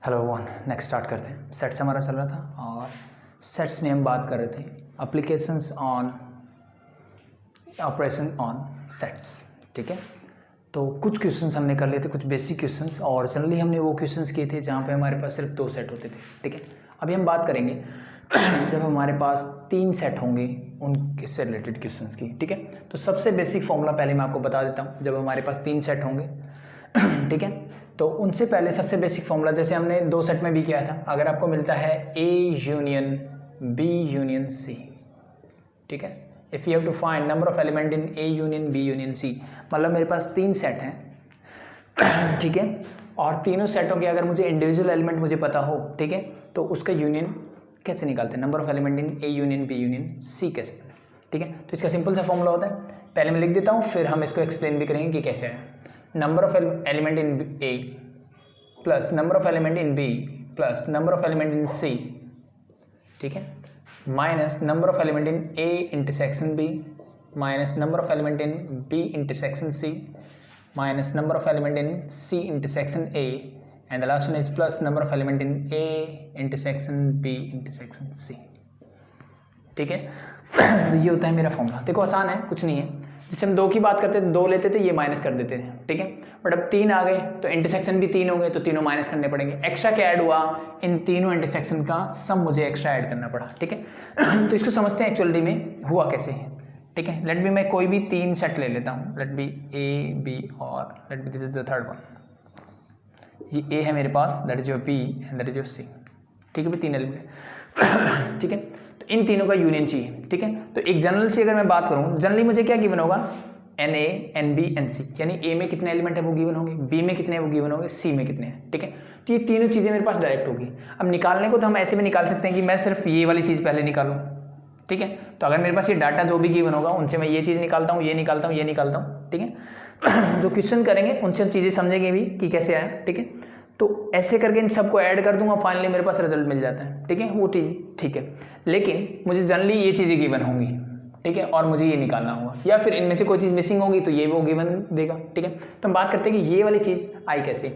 Hello one next start करते हैं। Sets हमारा चल रहा था और सेट्स में हम बात कर रहे थे applications on operation on sets. ठीक है, तो कुछ क्वेश्चंस हमने कर लिए थे, कुछ बेसिक क्वेश्चंस, और जनरली हमने वो क्वेश्चंस किए थे जहाँ पे हमारे पास सिर्फ 2 सेट होते थे। ठीक है, अभी हम बात करेंगे जब हमारे पास 3 सेट होंगे उनसे रिलेटेड क्वेश्चंस की। ठीक है, तो सबसे बेसिक फॉर्मूला पहले मैं आपको बता देता हूँ। जब हमारे पास 3 सेट होंगे ठीक है, तो उनसे पहले सबसे बेसिक फॉर्मूला जैसे हमने 2 सेट में भी किया था, अगर आपको मिलता है A union B union C, ठीक है, if you have to find number of element in A union B union C, मतलब मेरे पास 3 सेट हैं ठीक है, और तीनों सेटों के अगर मुझे इंडिविजुअल एलिमेंट मुझे पता हो, ठीक है, तो उसका यूनियन कैसे निकालते हैं, number of element in A union B union C कैसे। ठीक है, तो इसका सिंपल सा फॉर्मूला होता है, पहले मैं लिख देता हूँ, फिर हम इसको एक्सप्लेन भी करेंगे कि कैसे है। Number of element in A plus number of element in B plus number of element in C, ठीक है, minus number of element in A intersection B minus number of element in B intersection C minus number of element in C intersection A, and the last one is plus number of element in A intersection B intersection C। ठीक है, तो ये होता है मेरा formula. देखो आसान है, कुछ नहीं है। जैसे हम 2 की बात करते थे, 2 लेते थे, ये माइनस कर देते थे। ठीक है, बट अब 3 आ गए तो इंटरसेक्शन भी 3 हो गए, तो तीनों माइनस करने पड़ेंगे। एक्स्ट्रा क्या ऐड हुआ, इन तीनों इंटरसेक्शन का सम मुझे एक्स्ट्रा ऐड करना पड़ा। ठीक है, तो इसको समझते हैं एक्चुअली में हुआ कैसे है। ठीक है, लेट बी मैं कोई भी 3 सेट ले लेता हूँ, लेट बी A B और let B this is the third one. ये A है मेरे पास, that is your B and that is your C। ठीक है, भी 3 एलिमेंट ठीक है, तो इन तीनों का यूनियन चाहिए। ठीक है, तो एक जनरल से अगर मैं बात करूं, जनरली मुझे क्या गिवन होगा, NA NB NC, यानी A में कितने एलिमेंट है वो गिवन होंगे, B में कितने हैं वो गिवन होंगे, C में कितने हैं। ठीक है, तो ये तीनों चीज़ें मेरे पास डायरेक्ट होगी। अब निकालने को तो हम ऐसे भी निकाल सकते हैं कि मैं सिर्फ ये वाली चीज़ पहले निकालूँ। ठीक है, तो अगर मेरे पास ये डाटा जो भी गिवन होगा उनसे मैं ये चीज़ निकालता हूँ, ये निकालता हूँ, ये निकालता हूँ। ठीक है, जो क्वेश्चन करेंगे उनसे हम चीज़ें समझेंगे भी कि कैसे आया। ठीक है, तो ऐसे करके इन सबको ऐड कर दूंगा, फाइनली मेरे पास रिजल्ट मिल जाता है। ठीक है, वो ठीक है, लेकिन मुझे जनरली ये चीज़ें गिवन होंगी। ठीक है, और मुझे ये निकालना होगा, या फिर इनमें से कोई चीज़ मिसिंग होगी तो ये वो गिवन देगा। ठीक है, तो हम बात करते हैं कि ये वाली चीज़ आई कैसे।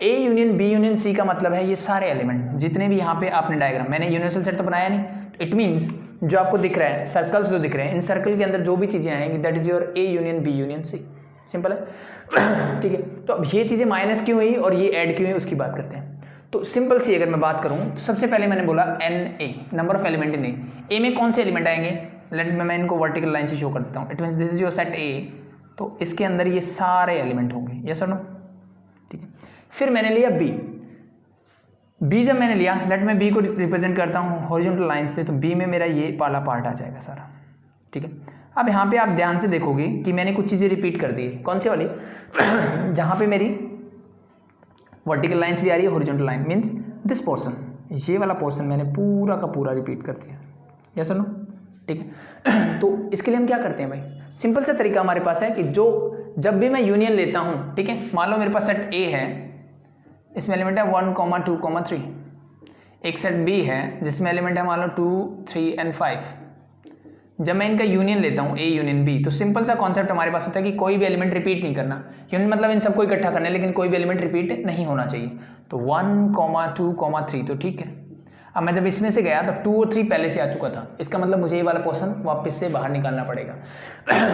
A union B union C का मतलब है ये सारे एलिमेंट जितने भी यहाँ पे आपने डायग्राम, मैंने यूनिवर्सल सेट तो बनाया नहीं, तो इट मीन्स जो आपको दिख रहा है, सर्कल्स जो दिख रहे हैं, इन सर्कल के अंदर जो भी चीज़ें आएंगी that is your A union B union C। Simple है ठीक है, तो अब ये चीज़ें माइनस क्यों हुई और ये ऐड क्यों हुई उसकी बात करते हैं। तो सिंपल सी अगर मैं बात करूं तो सबसे पहले मैंने बोला NA, number of element in A में कौन से एलिमेंट आएंगे, लेट मैं इनको वर्टिकल लाइन से शो कर देता हूं। It means this is your set A, तो इसके अंदर ये सारे एलिमेंट होंगे, यस और नो। ठीक है, फिर मैंने लिया B जब मैंने लिया, लेट मैं B को रिप्रेजेंट करता हूँ हॉरिजॉन्टल लाइन से, तो B में मेरा ये वाला पार्ट आ जाएगा सारा। ठीक है, अब यहाँ पे आप ध्यान से देखोगे कि मैंने कुछ चीज़ें रिपीट कर दी है। कौन सी वाली जहाँ पे मेरी वर्टिकल लाइंस भी आ रही है, horizontal line means this portion, ये वाला पोर्शन मैंने पूरा का पूरा रिपीट कर दिया, यस और नो। ठीक है, तो इसके लिए हम क्या करते हैं भाई, सिंपल सा तरीका हमारे पास है कि जो जब भी मैं यूनियन लेता हूँ, ठीक है, मान लो मेरे पास सेट A है, इसमें एलिमेंट है 1, 2, 3, एक सेट B है जिसमें एलिमेंट है मान लो 2, 3 एंड 5। जब मैं इनका यूनियन लेता हूँ A यूनियन B, तो सिंपल सा कॉन्सेप्ट हमारे पास होता है कि कोई भी एलिमेंट रिपीट नहीं करना। यूनियन मतलब इन सबको इकट्ठा करना है, लेकिन कोई भी एलिमेंट रिपीट नहीं होना चाहिए। तो 1, 2, 3 तो ठीक है। अब मैं जब इसमें से गया तो 2 और 3 पहले से आ चुका था, इसका मतलब मुझे ये वाला पोर्शन वापस से बाहर निकालना पड़ेगा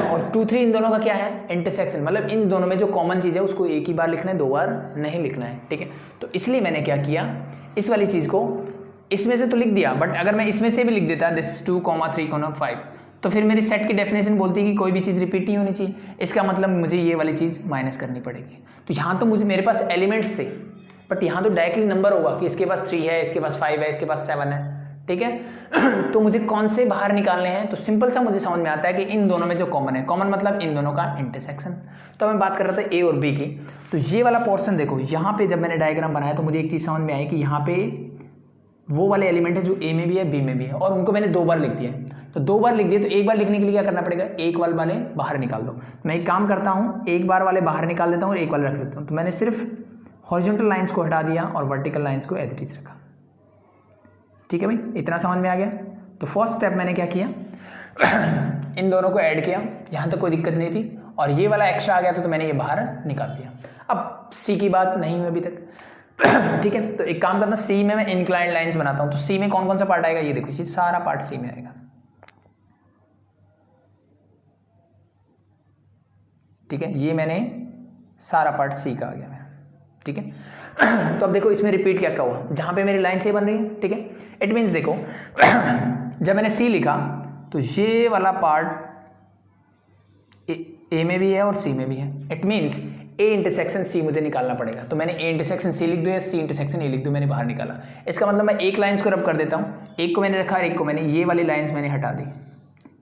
और 2, 3 इन दोनों का क्या है, इंटरसेक्शन, मतलब इन दोनों में जो कॉमन चीज़ है उसको एक ही बार लिखना है, 2 बार नहीं लिखना है। ठीक है, तो इसलिए मैंने क्या किया, इस वाली चीज़ को इसमें से तो लिख दिया, बट अगर मैं इसमें से भी लिख देता दिस 2, 3, 5, तो फिर मेरी सेट की डेफिनेशन बोलती है कि कोई भी चीज़ रिपीट नहीं होनी चाहिए। इसका मतलब मुझे ये वाली चीज़ माइनस करनी पड़ेगी। तो यहाँ तो मुझे मेरे पास एलिमेंट्स थे, बट यहाँ तो डायरेक्टली नंबर होगा कि इसके पास 3 है, इसके पास 5 है, इसके पास 7 है। ठीक है, तो मुझे कौन से बाहर निकालने हैं, तो सिंपल सा मुझे समझ में आता है कि इन दोनों में जो कॉमन है, कॉमन मतलब इन दोनों का इंटरसेक्शन। तो मैं बात कर रहा था A और B की, तो ये वाला पोर्शन देखो, यहाँ पे जब मैंने डायग्राम बनाया तो मुझे एक चीज़ समझ में आई कि यहाँ पे वो वाले एलिमेंट है जो A में भी है B में भी है, और उनको मैंने 2 बार लिख दिया है। तो 2 बार लिख दिए, तो एक बार लिखने के लिए क्या करना पड़ेगा, एक बार वाले बाहर निकाल दो। मैं एक काम करता हूँ, एक बार वाले बाहर निकाल देता हूँ और एक बार रख लेता हूँ। तो मैंने सिर्फ हॉरिजॉन्टल लाइंस को हटा दिया और वर्टिकल लाइंस को एज इट इज रखा। ठीक है भाई, इतना समझ में आ गया। तो फर्स्ट स्टेप मैंने क्या किया इन दोनों को ऐड किया, यहाँ तक कोई दिक्कत नहीं थी, और ये वाला एक्स्ट्रा आ गया तो मैंने ये बाहर निकाल दिया। अब C की बात नहीं हुई अभी तक ठीक है, तो एक काम करना, सी में मैं इंक्लाइंड लाइंस बनाता हूं। तो सी में कौन कौन सा पार्ट आएगा, ये देखो, ये सारा पार्ट सी में आएगा। ठीक है, ये मैंने सारा पार्ट सी का आ गया मैं। ठीक है, तो अब देखो इसमें रिपीट क्या क्या हुआ, जहां पे मेरी लाइन से बन रही है। ठीक है, इट मीन्स देखो जब मैंने सी लिखा तो ये वाला पार्ट ए में भी है और सी में भी है। It means A intersection C मुझे निकालना पड़ेगा। तो मैंने ए इंटरसेक्शन सी लिख दो या सी इंटरसेक्शन ए लिख दो, मैंने बाहर निकाला। इसका मतलब मैं एक लाइन्स को रब कर देता हूँ, एक को मैंने रखा और एक को मैंने, ये वाली लाइन्स मैंने हटा दी।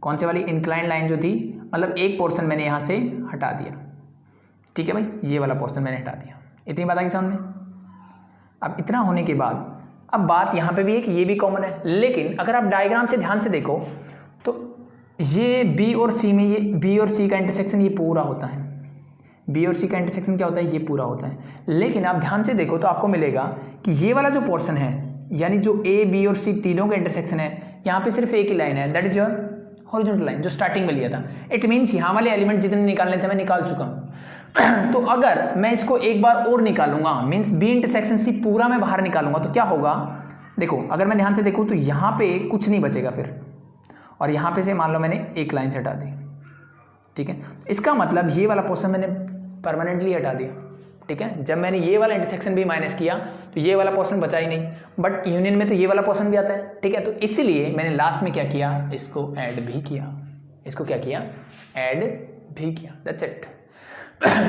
कौन से वाली, इंक्लाइन लाइन जो थी, मतलब एक पोर्शन मैंने यहाँ से हटा दिया। ठीक है भाई, ये वाला पोर्शन मैंने हटा दिया। इतनी बात आएगी सामने। अब इतना होने के बाद अब बात यहाँ पे भी है कि ये भी कॉमन है, लेकिन अगर आप डायग्राम से ध्यान से देखो तो ये बी और सी में, ये बी और सी का इंटरसेक्शन ये पूरा होता है। बी और सी का इंटरसेक्शन क्या होता है, ये पूरा होता है। लेकिन आप ध्यान से देखो तो आपको मिलेगा कि ये वाला जो पोर्शन है, यानी जो ए बी और सी तीनों का इंटरसेक्शन है, यहाँ पे सिर्फ एक ही लाइन है, that is your horizontal line, जो स्टार्टिंग में लिया था। इट मीन्स यहाँ वाले एलिमेंट जितने निकालने थे मैं निकाल चुका हूँ। तो अगर मैं इसको एक बार और निकालूंगा, मीन्स बी इंटरसेक्शन सी पूरा मैं बाहर निकालूंगा, तो क्या होगा, देखो अगर मैं ध्यान से देखूँ तो यहाँ पे कुछ नहीं बचेगा फिर, और यहाँ पे से मान लो मैंने एक लाइन से हटा दी। ठीक है, इसका मतलब ये वाला पोर्शन मैंने परमानेंटली हटा दिया। ठीक है, जब मैंने ये वाला इंटरसेक्शन भी माइनस किया तो ये वाला पोर्शन बचा ही नहीं, बट यूनियन में तो ये वाला पोर्शन भी आता है। ठीक है, तो इसीलिए मैंने लास्ट में क्या किया, इसको ऐड भी किया। इसको क्या किया, ऐड भी किया, दैट्स इट।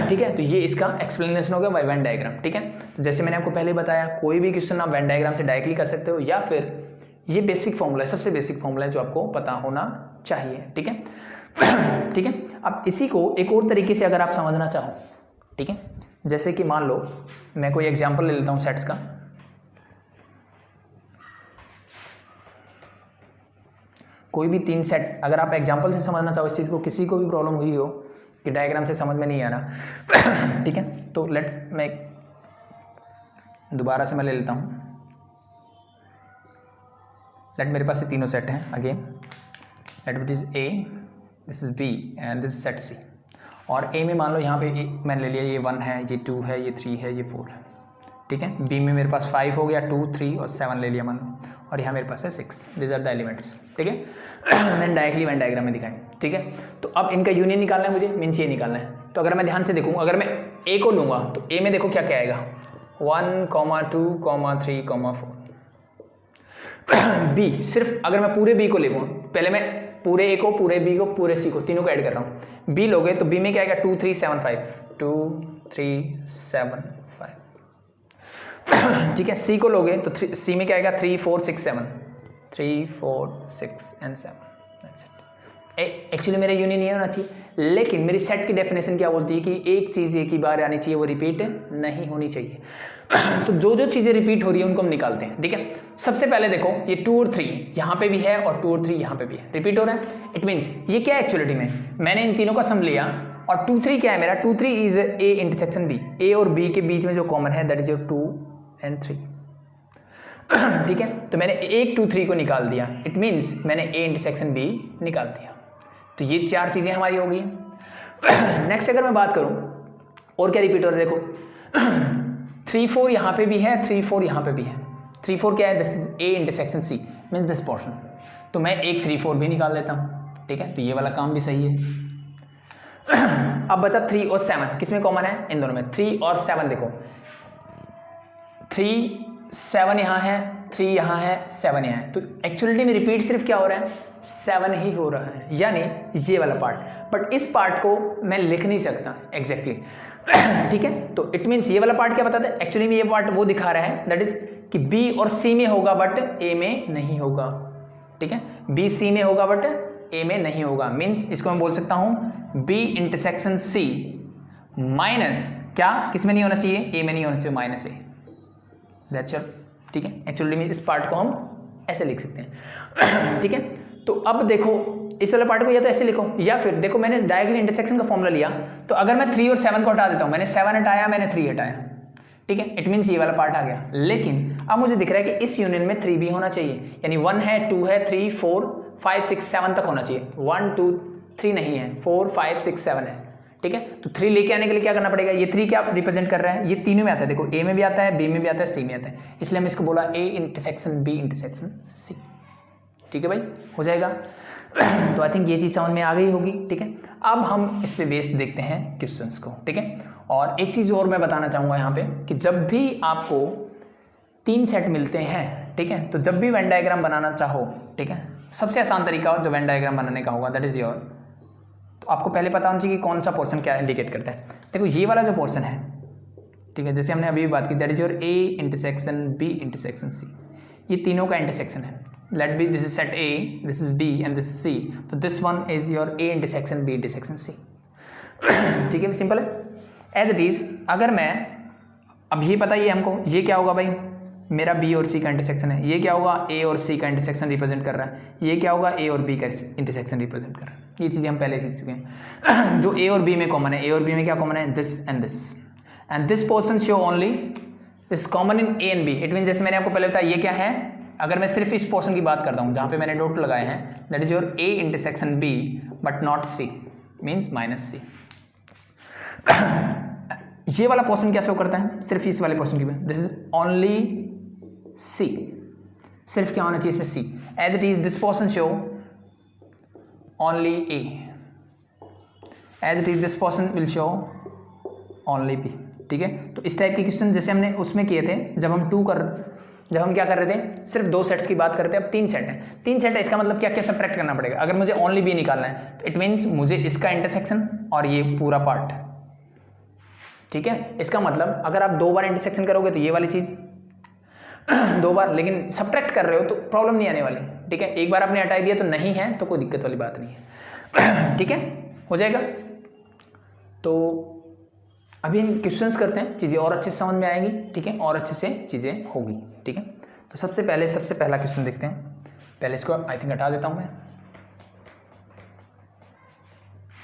ठीक है, तो ये इसका एक्सप्लेनेशन हो गया बाय वेन डायग्राम। ठीक है, तो जैसे मैंने आपको पहले बताया, कोई भी क्वेश्चन आप वेन डायग्राम से डायरेक्टली कर सकते हो, या फिर ये बेसिक फॉर्मूला है, सबसे बेसिक फॉर्मूला है जो आपको पता होना चाहिए। ठीक है, ठीक है। अब इसी को एक और तरीके से अगर आप समझना चाहो, ठीक है, जैसे कि मान लो मैं कोई एग्जांपल ले लेता हूं सेट्स का। कोई भी 3 सेट अगर आप एग्जांपल से समझना चाहो इस चीज़ को, किसी को भी प्रॉब्लम हुई हो कि डायग्राम से समझ में नहीं आ रहा, ठीक है, तो मैं दोबारा से मैं ले लेता हूं। मेरे पास ये तीनों सेट हैं again, it is A, this is B and this is set C. और ए में मान लो यहाँ पे मैंने ले लिया, ये 1 है, ये 2 है, ये 3 है, ये 4 है। ठीक है, बी में मेरे पास 5 हो गया, 2, 3 और 7 ले लिया मान लो, और यहाँ मेरे पास है 6। This are the elements. ठीक है, मैंने डायरेक्टली वन डायग्राम में दिखाया। ठीक है, तो अब इनका यूनियन निकालना है मुझे, मीन्स ये निकालना है। तो अगर मैं ध्यान से देखूँ, अगर मैं ए को लूँगा तो ए में देखो क्या क्या आएगा, 1, 2, 3, 4। बी, सिर्फ अगर मैं पूरे बी को ले लूँ, पहले मैं पूरे ए को, पूरे बी को, पूरे सी को, तीनों को ऐड कर रहा हूँ। बी लोगे तो बी में क्या आएगा, 2, 3, 7, 5, 2, 3, 7, 5। ठीक है, सी को लोगे तो सी में क्या आएगा, 3, 4, 6, 7, 3, 4, 6 एंड 7। एक्चुअली मेरा यूनियन नहीं होना चाहिए, लेकिन मेरी सेट की डेफिनेशन क्या बोलती है कि एक चीज़ एक ही बार आनी चाहिए, वो रिपीट नहीं होनी चाहिए। तो जो जो चीज़ें रिपीट हो रही है उनको हम निकालते हैं। ठीक है, सबसे पहले देखो ये 2 और 3 यहाँ पे भी है और 2 और 3 यहाँ पे भी है, रिपीट हो रहा है। इट मीन्स ये क्या है, एक्चुअलिटी में मैंने इन तीनों का सम लिया और 2, 3 क्या है मेरा, 2, 3 इज ए इंटरसेक्शन बी। ए और बी के बीच में जो कॉमन है दैट इज योर 2 and 3। ठीक है, तो मैंने 1, 2, 3 को निकाल दिया, इट मीन्स मैंने ए इंटरसेक्शन बी निकाल दिया। तो ये 4 चीज़ें हमारी हो गई। नेक्स्ट अगर मैं बात करूं और क्या रिपीट हो रहा है, देखो 3, 4 यहाँ पे भी है, 3, 4 यहाँ पे भी है। 3, 4 क्या है, this is A intersection C, means this portion. तो मैं एक 3, 4 भी निकाल लेता हूँ। ठीक है, तो ये वाला काम भी सही है। अब बचा 3 और 7, किसमें कॉमन है, इन दोनों में। 3 और 7 देखो, 3, 7 यहाँ है, 3 यहाँ है, 7 यहाँ है। तो एक्चुअली में रिपीट सिर्फ क्या हो रहा है, 7 ही हो रहा है, यानी ये वाला पार्ट। बट इस पार्ट को मैं लिख नहीं सकता एग्जैक्टली। ठीक है, तो इट मीन्स ये वाला पार्ट क्या बताता है, एक्चुअली में ये पार्ट वो दिखा रहा है दैट इज कि बी और सी में होगा बट ए में नहीं होगा। ठीक है, बी सी में होगा बट ए में नहीं होगा। मीन्स इसको मैं बोल सकता हूँ बी इंटरसेक्शन सी माइनस क्या, किस में नहीं होना चाहिए, ए में नहीं होना चाहिए, माइनस ए। That's your. ठीक है, एक्चुअली में इस पार्ट को हम ऐसे लिख सकते हैं। ठीक है, तो अब देखो इस वाले पार्ट को या तो ऐसे लिखो, या फिर देखो मैंने डायरेक्टली इंटरसेक्शन का फॉर्मूला लिया, तो अगर मैं 3 और 7 को हटा देता हूं, मैंने 7 हटाया, मैंने 3 हटाया। ठीक है, इट मीन्स ये वाला पार्ट आ गया। लेकिन अब मुझे दिख रहा है कि इस यूनियन में 3 भी होना चाहिए, यानी 1 है, 2 है, 3, 4, 5, 6, 7 तक होना चाहिए। 1, 2, 3 नहीं है, 4, 5, 6, 7 है। ठीक है। तो 3 लेके आने के लिए क्या करना पड़ेगा, ये 3 क्या रिप्रेजेंट कर रहा है, ये तीनों में आता है, देखो ए में भी आता है, बी में भी आता है, सी में आता है, इसलिए हम इसको बोला A intersection B intersection C. ठीक है भाई, हो जाएगा। तो आई थिंक ये चीज़ समझ में आ गई होगी। ठीक है, अब हम इस पे बेस देखते हैं क्वेश्चंस को। ठीक है, और एक चीज़ और मैं बताना चाहूँगा यहाँ पे कि जब भी आपको 3 सेट मिलते हैं, ठीक है, तो जब भी वेन डायग्राम बनाना चाहो, ठीक है, सबसे आसान तरीका जो वेन डायग्राम बनाने का होगा दैट इज़ योर, तो आपको पहले पता होना चाहिए कि कौन सा पोर्शन क्या इंडिकेट करता है। देखो ये वाला जो पोर्शन है, ठीक है, जैसे हमने अभी भी बात की, that is your A intersection B intersection C, ये तीनों का इंटरसेक्शन है। Let B this is set A, this is B and this is C, तो this one is your A intersection B intersection C. ठीक है, simple है। As it is, अगर मैं अब ये पता ही है हमको, ये क्या होगा भाई, मेरा बी और सी का इंटरसेक्शन है, ये क्या होगा, ए और सी का इंटरसेक्शन रिप्रेजेंट कर रहा है, ये क्या होगा, ए और बी का इंटरसेक्शन रिप्रेजेंट कर रहा है। ये चीज़ें हम पहले सीख चुके हैं। जो ए और बी में कॉमन है, ए और बी में क्या कॉमन है, this and this portion show only this common in A and B. It mean जैसे मैंने आपको पहले बताया, ये क्या है, अगर मैं सिर्फ इस पोर्शन की बात करता हूँ जहाँ पे मैंने डॉट लगाए हैं, that is your A intersection B but not C, means minus C. ये वाला पोर्शन क्या शो करता है, सिर्फ इस वाले पोर्शन की, दिस इज ओनली सी, सिर्फ क्या होना चाहिए इसमें C. As it is this portion show only A, as it is this portion will show only B. ठीक है, तो इस टाइप के क्वेश्चन जैसे हमने उसमें किए थे, जब हम क्या कर रहे थे, सिर्फ 2 सेट्स की बात करते हैं। अब 3 सेट है, 3 सेट है, इसका मतलब क्या क्या सब्ट्रैक्ट करना पड़ेगा। अगर मुझे ओनली बी निकालना है तो इट मीन्स मुझे इसका इंटरसेक्शन और ये पूरा पार्ट, ठीक है, इसका मतलब अगर आप 2 बार इंटरसेक्शन करोगे तो ये वाली चीज़ 2 बार, लेकिन सब्ट्रैक्ट कर रहे हो तो प्रॉब्लम नहीं आने वाली। ठीक है, एक बार आपने हटाई दिया तो नहीं है तो कोई दिक्कत वाली बात नहीं है। ठीक है, हो जाएगा। तो अभी इन क्वेश्चंस करते हैं, चीज़ें और अच्छे से समझ में आएंगी। ठीक है, और अच्छे से चीज़ें होगी। ठीक है, तो सबसे पहला क्वेश्चन देखते हैं। पहले इसको आई थिंक हटा देता हूँ मैं।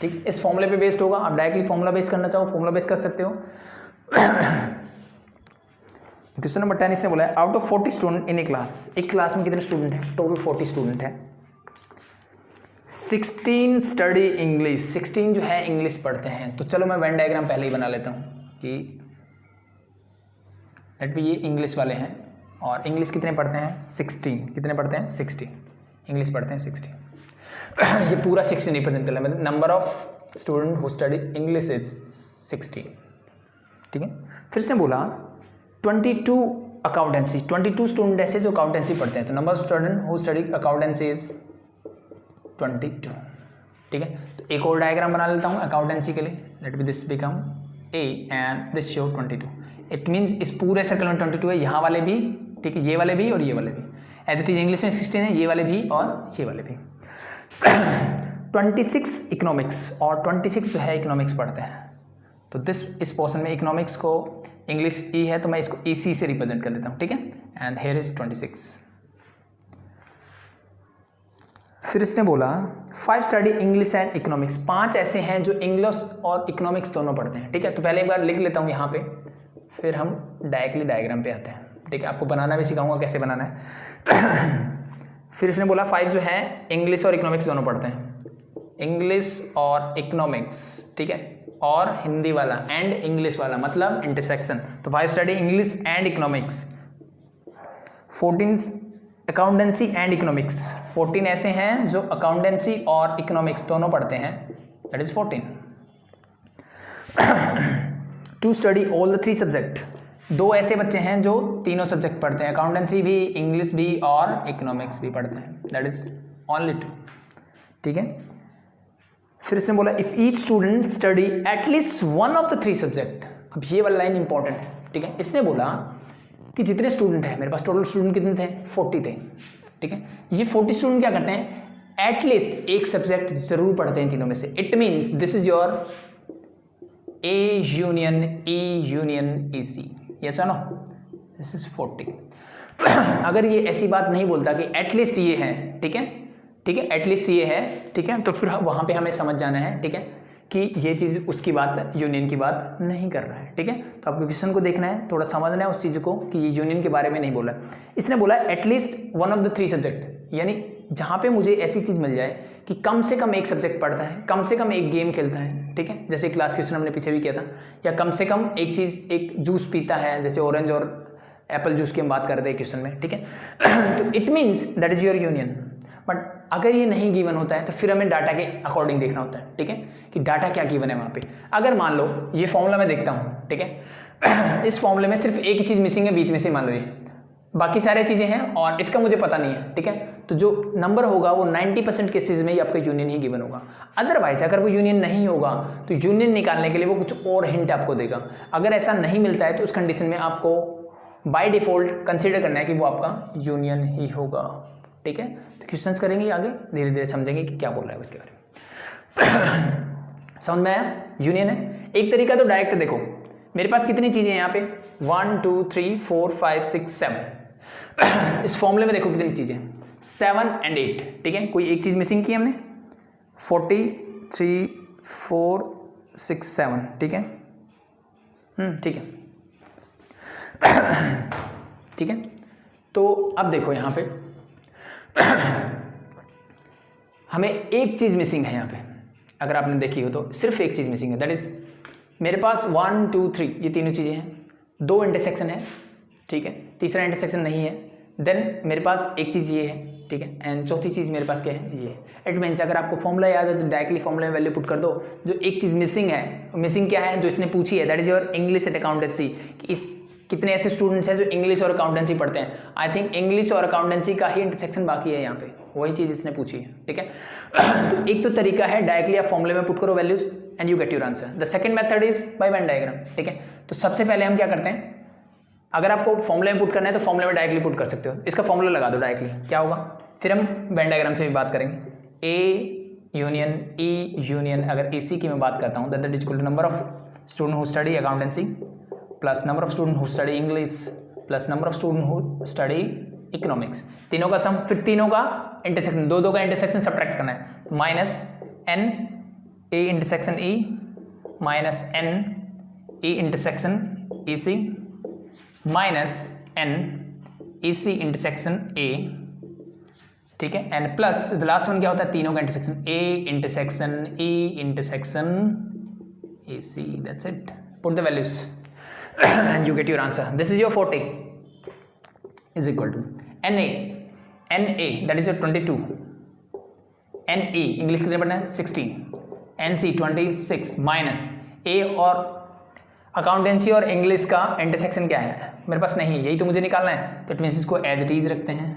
ठीक, इस फॉर्मूले पे बेस्ड होगा, आप डायरेक्टली फॉर्मूला बेस करना चाहो फॉर्मूला बेस कर सकते हो। क्वेश्चन नंबर 10 इसने बोला है, out of 40 student in A class, एक क्लास में कितने स्टूडेंट हैं, टोटल 40 स्टूडेंट है, 16 स्टडी इंग्लिश, 16 जो है इंग्लिश पढ़ते हैं। तो चलो मैं वेन डायग्राम पहले ही बना लेता हूँ कि लेट बी ये इंग्लिश वाले हैं, और इंग्लिश कितने पढ़ते हैं, 16, कितने पढ़ते हैं, 60 इंग्लिश पढ़ते हैं, 60। ये पूरा 16 रिप्रेजेंट कर लिया, मतलब number of student who study English is 16। ठीक है, फिर से बोला 22 अकाउंटेंसी, 22 स्टूडेंट ऐसे जो अकाउंटेंसी पढ़ते हैं, तो number of student who study accountancy is 22। ठीक है, तो एक और डायग्राम बना लेता हूँ अकाउंटेंसी के लिए। Let B this become A and this show 22। It means इस पूरे सर्कल में 22 है, यहाँ वाले भी, ठीक है, ये वाले भी और ये वाले भी। एज इट इज इंग्लिश में 16 है, ये वाले भी और ये वाले भी। 26 इकोनॉमिक्स, और 26 जो है इकोनॉमिक्स पढ़ते हैं। तो इस पोर्शन में इकोनॉमिक्स को इंग्लिश ई है तो मैं इसको ई सी से रिप्रेजेंट कर लेता हूँ। ठीक है, एंड हेयर इज 26। फिर इसने बोला 5 स्टडी इंग्लिश एंड इकोनॉमिक्स, 5 ऐसे हैं जो इंग्लिश और इकोनॉमिक्स दोनों पढ़ते हैं। ठीक है, तो पहले एक बार लिख लेता हूँ यहाँ पे, फिर हम डायरेक्टली डायग्राम पे आते हैं। ठीक है, आपको बनाना भी सिखाऊंगा कैसे बनाना है। फिर इसने बोला 5 जो है इंग्लिश और इकोनॉमिक्स दोनों पढ़ते हैं, इंग्लिश और इकोनॉमिक्स। ठीक है, और हिंदी वाला एंड इंग्लिश वाला मतलब इंटरसेक्शन। तो 5 study English and economics, 14 accountancy and economics, 14 ऐसे हैं जो अकाउंटेंसी और इकोनॉमिक्स दोनों पढ़ते हैं, that is 14। 2 study all the 3 subject, 2 ऐसे बच्चे हैं जो तीनों सब्जेक्ट पढ़ते हैं, अकाउंटेंसी भी, इंग्लिश भी और इकोनॉमिक्स भी पढ़ते हैं, दैट इज ओनली 2। ठीक है, फिर इसने बोला if each student study at least one of the 3 subject. अब ये वाला लाइन इंपॉर्टेंट है। ठीक है, इसने बोला कि जितने स्टूडेंट हैं, मेरे पास टोटल स्टूडेंट कितने थे, 40 थे। ठीक है, ये 40 स्टूडेंट क्या करते हैं, एटलीस्ट एक सब्जेक्ट जरूर पढ़ते हैं तीनों में से। It means this is your A union E union E C, yes और नो, दिस इज 40। अगर ये ऐसी बात नहीं बोलता कि एटलीस्ट ये है, ठीक है, ठीक है, एटलीस्ट ये है, ठीक है, तो फिर वहाँ पे हमें समझ जाना है, ठीक है, कि ये चीज़ उसकी बात, यूनियन की बात नहीं कर रहा है। ठीक है, तो आपको क्वेश्चन को देखना है, थोड़ा समझना है उस चीज़ को कि ये यूनियन के बारे में नहीं बोला। इसने बोला at least one of the 3 subject, यानी जहाँ पे मुझे ऐसी चीज़ मिल जाए कि कम से कम एक सब्जेक्ट पढ़ता है, कम से कम एक गेम खेलता है, ठीक है, जैसे क्लास क्वेश्चन हमने पीछे भी किया था, या कम से कम एक चीज़, एक जूस पीता है, जैसे ऑरेंज और एप्पल जूस की हम बात करते हैं क्वेश्चन में, ठीक है। तो it means that is your union. But अगर ये नहीं गिवन होता है तो फिर हमें डाटा के अकॉर्डिंग देखना होता है, ठीक है, कि डाटा क्या गिवन है वहाँ पे। अगर मान लो ये फॉर्मूला मैं देखता हूँ, ठीक है, इस फॉर्मूले में सिर्फ एक ही चीज़ मिसिंग है बीच में से, मान लो ये, बाकी सारी चीज़ें हैं और इसका मुझे पता नहीं है, ठीक है, तो जो नंबर होगा वो 90% केसेज में ही आपका यूनियन ही गिवन होगा। अदरवाइज अगर वो यूनियन नहीं होगा तो यूनियन निकालने के लिए वो कुछ और हिंट आपको देगा। अगर ऐसा नहीं मिलता है तो उस कंडीशन में आपको बाय डिफॉल्ट कंसीडर करना है कि वो आपका यूनियन ही होगा, ठीक है। तो क्वेश्चंस करेंगे आगे, धीरे धीरे समझेंगे कि क्या बोल रहा है उसके बारे में। समझ में आया? यूनियन है। एक तरीका तो डायरेक्ट देखो, मेरे पास कितनी चीज़ें हैं यहाँ पे, 1 2 3 4 5 6 7। इस फॉर्मूले में देखो कितनी चीज़ें, 7 और 8, ठीक है, कोई एक चीज़ मिसिंग की हमने, 43 4 6 7, ठीक है, ठीक है, ठीक है। तो अब देखो यहाँ पे हमें एक चीज़ मिसिंग है यहाँ पे, अगर आपने देखी हो तो सिर्फ एक चीज़ मिसिंग है, दैट इज मेरे पास 1 2 3 ये तीनों चीज़ें हैं, 2 इंटरसेक्शन है, ठीक है, तीसरा इंटरसेक्शन नहीं है, देन मेरे पास एक चीज़ ये है, ठीक है, एंड चौथी चीज़ मेरे पास क्या है, ये। इट मीन्स अगर आपको फॉर्मूला याद है तो डायरेक्टली फॉर्मूला में वैल्यू पुट कर दो। जो एक चीज़ मिसिंग है, मिसिंग क्या है, जो इसने पूछी है, that is your English and accountancy, कि इस कितने ऐसे स्टूडेंट्स हैं जो इंग्लिश और अकाउंटेंसी पढ़ते हैं। आई थिंक इंग्लिश और अकाउंटेंसी का ही इंटरसेक्शन बाकी है यहाँ पे, वही चीज़ इसने पूछी है, ठीक है। तो एक तो तरीका है डायरेक्टली आप फॉर्मूले में पुट करो values and you get your answer. The second method is by Venn diagram, ठीक है। तो सबसे पहले हम क्या करते हैं, अगर आपको फॉर्मूले में पुट करना है तो फॉर्मूले में डायरेक्टली पुट कर सकते हो, इसका फॉर्मूला लगा दो डायरेक्टली, क्या होगा, फिर हम वेन डायग्राम से भी बात करेंगे। ए यूनियन ई यूनियन, अगर ए सी की मैं बात करता हूँ that is equal to number of student who study accountancy plus number of student who study English plus number of student who study economics, तीनों का सम, फिर तीनों का इंटरसेक्शन, दो का इंटरसेक्शन सब्ट्रैक्ट करना है, minus N A intersection E minus N E intersection E C minus N E C intersection A, ठीक है, and plus the last one क्या होता है, तीनों का intersection, A intersection E intersection A C, that's it, put the values and you get your answer. This is your 40 is equal to NA that is your 22, NE English कितने पढ़ना है 16, NC 26 minus A और accountancy और English का intersection क्या है, मेरे पास नहीं, यही तो मुझे निकालना है, तो इट मीन्स इसको एज इट इज रखते हैं।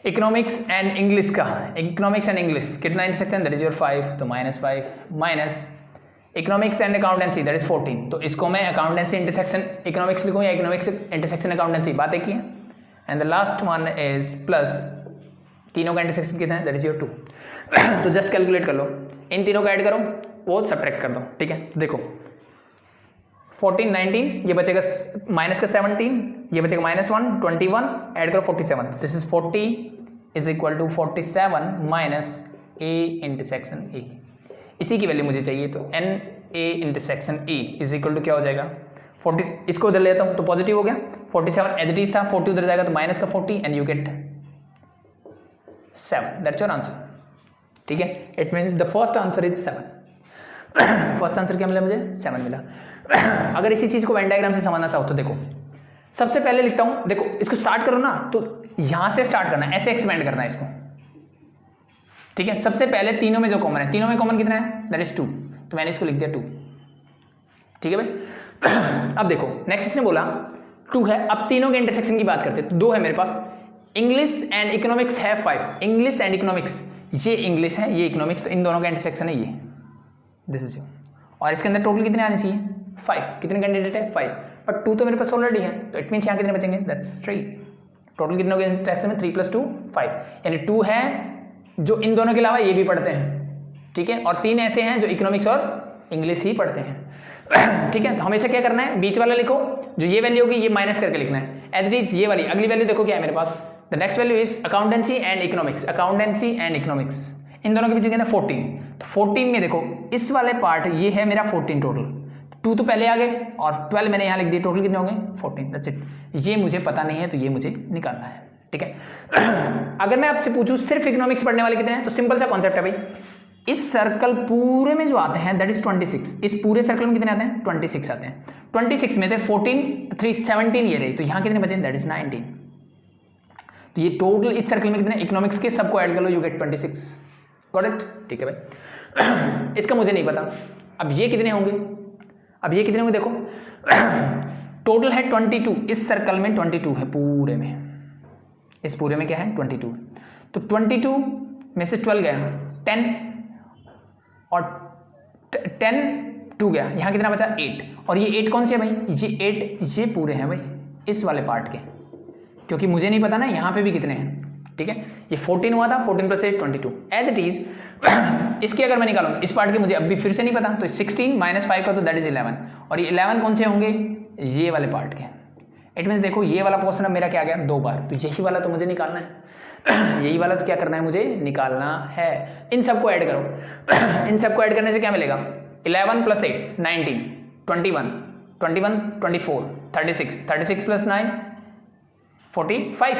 इकोनॉमिक्स एंड इंग्लिश का, इकोनॉमिक्स एंड इंग्लिश कितना इंटरसेक्शन, दैट इज योर 5, तो -5 minus economics and accountancy that is 14, तो इसको मैं अकाउंटेंसी इंटरसेक्शन इकोनॉमिक्स लिखूँ या इकोनॉमिक्स इंटरसेक्शन अकाउंटेंसी, बात एक ही है। And the last one is plus तीनों का इंटरसेक्शन कितना है, दैट इज योर 2। तो जस्ट कैलकुलेट कर लो, इन तीनों का ऐड करो, वो सब्ट्रैक्ट कर दो, ठीक है। देखो 14 19, ये बचेगा माइनस का 17, ये बचेगा -1 21, ऐड करो 47, this is 40 is equal to 47 minus A intersection A, इसी की वैल्यू मुझे चाहिए, तो N A intersection E is equal to क्या हो जाएगा 40, इसको उधर लेता हूँ तो पॉजिटिव हो गया, 47 एज इट इज था, 40 उधर जाएगा तो माइनस का 40 and you get 7, that's your answer, ठीक है। It means the first answer is 7। First answer क्या मिला मुझे, 7 मिला। अगर इसी चीज़ को वेन डायग्राम से समझना चाहो तो देखो, सबसे पहले लिखता हूँ, देखो इसको स्टार्ट करो ना, तो यहाँ से स्टार्ट करना है, ऐसे एक्सपेंड करना है इसको, ठीक है। सबसे पहले तीनों में जो कॉमन है, तीनों में कॉमन कितना है, दैट इज 2, तो मैंने इसको लिख दिया 2, ठीक है भाई। अब देखो नेक्स्ट इसने बोला 2 है, अब तीनों के इंटरसेक्शन की बात करते हैं, तो 2 है मेरे पास, इंग्लिश एंड इकोनॉमिक्स है 5, इंग्लिश एंड इकोनॉमिक्स, ये इंग्लिश है ये इकोनॉमिक्स, तो इन दोनों का इंटरसेक्शन है ये, दिस इज यू, और इसके अंदर टोटल कितने आने चाहिए 5, कितने कैंडिडेट है 5, बट 2 तो मेरे पास ऑलरेडी है, तो इट मीन्स यहाँ कितने बचेंगे, दैट्स 3, टोटल कितने हो गए इंटरसेक्शन में 3 + 2 5, यानी 2 है जो इन दोनों के अलावा ये भी पढ़ते हैं, ठीक है, और 3 ऐसे हैं जो इकोनॉमिक्स और इंग्लिश ही पढ़ते हैं, ठीक है। तो हमेशा क्या करना है, बीच वाला लिखो, जो ये वैल्यू होगी ये माइनस करके लिखना है, एज इट इज ये वाली अगली वैल्यू देखो क्या है मेरे पास, the next value is accountancy and economics, accountancy and economics, इन दोनों के बीच कितना 14, तो 14 में देखो इस वाले पार्ट ये है मेरा 14 टोटल, 2 तो पहले आ गए और 12 मैंने यहाँ लिख दिए, टोटल कितने हो गए 14, दैट्स इट, ये मुझे पता नहीं है तो ये मुझे निकालना है, ठीक है। अगर मैं आपसे पूछूं सिर्फ इकोनॉमिक्स पढ़ने वाले कितने हैं, तो सिंपल सा कॉन्सेप्ट है भाई, इस सर्कल पूरे में जो आते हैं दैट इज 26, इस पूरे सर्कल में कितने आते हैं 26 आते हैं। 26 में थे 14 3 17 ये रही, तो यहाँ कितने बचे दैट इज 19। तो ये टोटल इस सर्कल में कितने इकोनॉमिक्स के सबको ऐड कर लो, यू गेट 26। Got it? ठीक है भाई। इसका मुझे नहीं पता। अब ये कितने होंगे, अब ये कितने होंगे देखो, टोटल है 22, इस सर्कल में 22 है पूरे में, इस पूरे में क्या है 22। तो 22 में से 12 गया 10 और 10 2 गया, यहाँ कितना बचा 8। और ये 8 कौन से है भाई, ये 8 ये पूरे हैं भाई इस वाले पार्ट के, क्योंकि मुझे नहीं पता ना यहाँ पे भी कितने हैं। ठीक है, ये 14 हुआ था, 14 प्लस 8 22 एज इट इज। इसके अगर मैं निकालूँ इस पार्ट के, मुझे अब भी फिर से नहीं पता, तो 16 माइनस 5 का तो दैट इज 11, और ये 11 कौन से होंगे ये वाले पार्ट के। इट मीन्स देखो ये वाला पोर्शन अब मेरा क्या गया 2 बार, तो यही वाला तो मुझे निकालना है। यही वाला तो क्या करना है मुझे निकालना है। इन सबको ऐड करो। इन सबको ऐड करने से क्या मिलेगा 11 प्लस 8 19 21 21 24 36 36 प्लस 9 45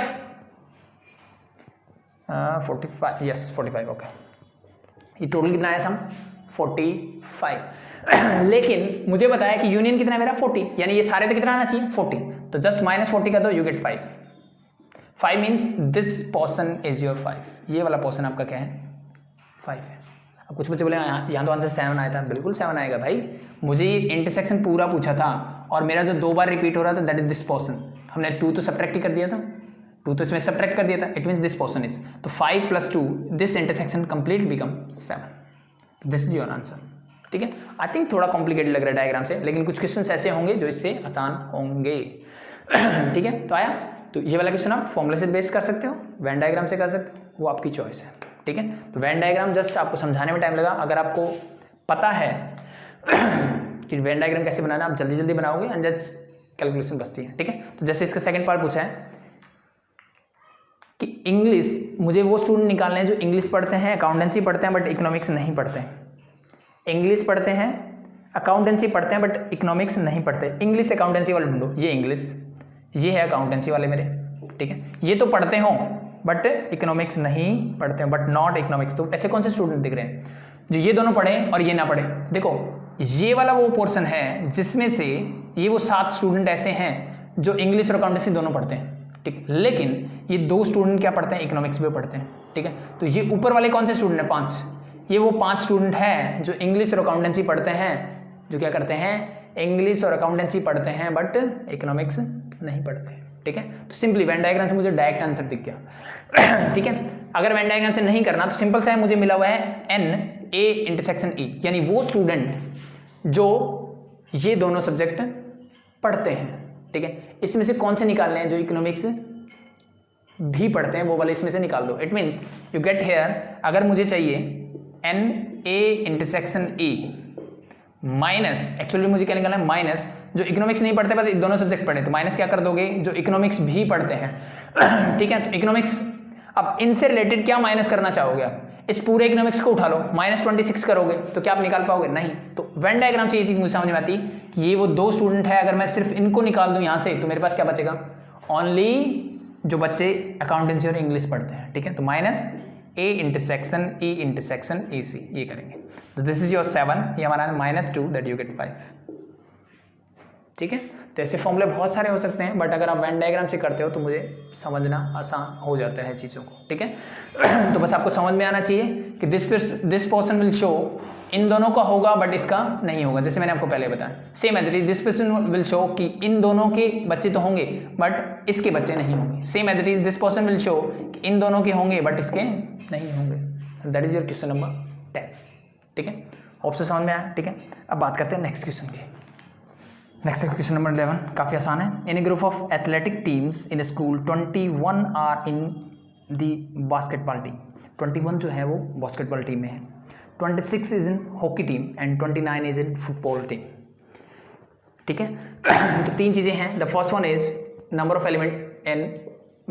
45 यस 45 ओके। ये टोटल कितना आया सम 45। लेकिन मुझे बताया कि यूनियन कितना है मेरा 40, यानी ये सारे तो कितना आना चाहिए 40, तो जस्ट माइनस 40 का दो you get 5। 5 means this portion is your 5, ये वाला पोर्शन आपका क्या है 5 है। अब कुछ बच्चे बोले यहाँ तो आंसर 7 आया था, बिल्कुल 7 आएगा भाई, मुझे ये इंटरसेक्शन पूरा पूछा था और मेरा जो 2 बार रिपीट हो रहा था दैट इज दिस पोर्शन। हमने 2 तो सब्ट्रैक्ट ही कर दिया था, 2 तो इसमें सब्ट्रैक्ट कर दिया था, it means this portion is, तो 5 + 2 this intersection complete become 7, this is your answer. ठीक है, आई थिंक थोड़ा कॉम्प्लिकेटेड लग रहा है डायग्राम से, लेकिन कुछ क्वेश्चंस ऐसे होंगे जो इससे आसान होंगे। ठीक है, तो आया, तो ये वाला क्वेश्चन आप फॉर्मूला से बेस कर सकते हो, वेन डायग्राम से कर सकते हो, वो आपकी चॉइस है। ठीक है, तो वेन डायग्राम जस्ट आपको समझाने में टाइम लगा, अगर आपको पता है कि वेन डायग्राम कैसे बनाना आप जल्दी जल्दी बनाओगे एंड जस्ट कैलकुलेशन बचती है। ठीक है, तो जैसे इसका सेकंड पार्ट पूछा है कि इंग्लिश, मुझे वो स्टूडेंट निकालने हैं जो इंग्लिश पढ़ते हैं, अकाउंटेंसी पढ़ते हैं बट इकोनॉमिक्स नहीं पढ़ते हैं। इंग्लिश पढ़ते हैं, अकाउंटेंसी पढ़ते हैं बट इकोनॉमिक्स नहीं पढ़ते। इंग्लिश अकाउंटेंसी वाले ढूंढो, ये इंग्लिश, ये है अकाउंटेंसी वाले मेरे। ठीक है, ये तो पढ़ते हो बट इकोनॉमिक्स नहीं पढ़ते हैं, बट नॉट इकोनॉमिक्स। तो ऐसे कौन से स्टूडेंट दिख रहे हैं जो ये दोनों पढ़े और ये ना पढ़े? देखो ये वाला वो पोर्शन है जिसमें से ये वो 7 स्टूडेंट ऐसे हैं जो इंग्लिश और अकाउंटेंसी दोनों पढ़ते हैं। ठीक, लेकिन ये 2 स्टूडेंट क्या पढ़ते हैं, इकोनॉमिक्स भी पढ़ते हैं। ठीक है, तो ये ऊपर वाले कौन से स्टूडेंट हैं 5, ये वो 5 स्टूडेंट हैं जो इंग्लिश और अकाउंटेंसी पढ़ते हैं, जो क्या करते हैं इंग्लिश और अकाउंटेंसी पढ़ते हैं बट इकोनॉमिक्स नहीं पढ़ते। ठीक है, तो सिंपली वेन डायग्राम से मुझे डायरेक्ट आंसर दिख गया। ठीक है, अगर वेन डायग्राम से नहीं करना तो सिंपल सा है, मुझे मिला हुआ है NA/E, यानी वो स्टूडेंट जो ये दोनों सब्जेक्ट पढ़ते हैं। ठीक है, इसमें से कौन से निकालने हैं जो इकोनॉमिक्स भी पढ़ते हैं, वो वाले इसमें से निकाल दो। It means you get here, अगर मुझे चाहिए NA/E माइनस, एक्चुअली मुझे क्या निकालना है माइनस, जो इकोनॉमिक्स नहीं पढ़ते बस दोनों सब्जेक्ट पढ़े, तो माइनस क्या कर दोगे जो इकोनॉमिक्स भी पढ़ते हैं। ठीक है, तो इकोनॉमिक्स, अब इनसे रिलेटेड क्या माइनस करना चाहोगे आप, इस पूरे इकोनॉमिक्स को उठा लो, -26 करोगे तो क्या आप निकाल पाओगे? नहीं। तो वेन डायग्राम से ये चीज़ मुझे समझ में आती कि ये वो 2 स्टूडेंट है, अगर मैं सिर्फ इनको निकाल दूं यहाँ से तो मेरे पास क्या बचेगा, ओनली जो बच्चे अकाउंटेंसी और इंग्लिश पढ़ते हैं। ठीक है, तो -A/E/EC ये करेंगे, तो दिस इज योर 7, ये हमारा -2 दैट यू गेट 5। ठीक है, तो ऐसे फॉर्मूले बहुत सारे हो सकते हैं, बट अगर आप वेन डायग्राम से करते हो तो मुझे समझना आसान हो जाता है चीज़ों को। ठीक है, तो बस आपको समझ में आना चाहिए कि दिस पोर्शन विल शो, इन दोनों का होगा बट इसका नहीं होगा, जैसे मैंने आपको पहले बताया। Same as it is this portion will show कि इन दोनों के बच्चे तो होंगे बट इसके बच्चे नहीं होंगे। Same as it is this portion will show कि इन दोनों के होंगे बट इसके नहीं होंगे। That is your question number 10। ठीक है, होप से समझ में आया। ठीक है, अब बात करते हैं नेक्स्ट क्वेश्चन की। नेक्स्ट क्वेश्चन नंबर 11 काफ़ी आसान है। In a group of athletic teams in school 21 are in the basketball team. 21 जो है वो बास्केटबॉल टीम में है, 26 is in hockey team and 29 is in football team. ठीक है, तो 3 चीज़ें हैं। The first one is number of element in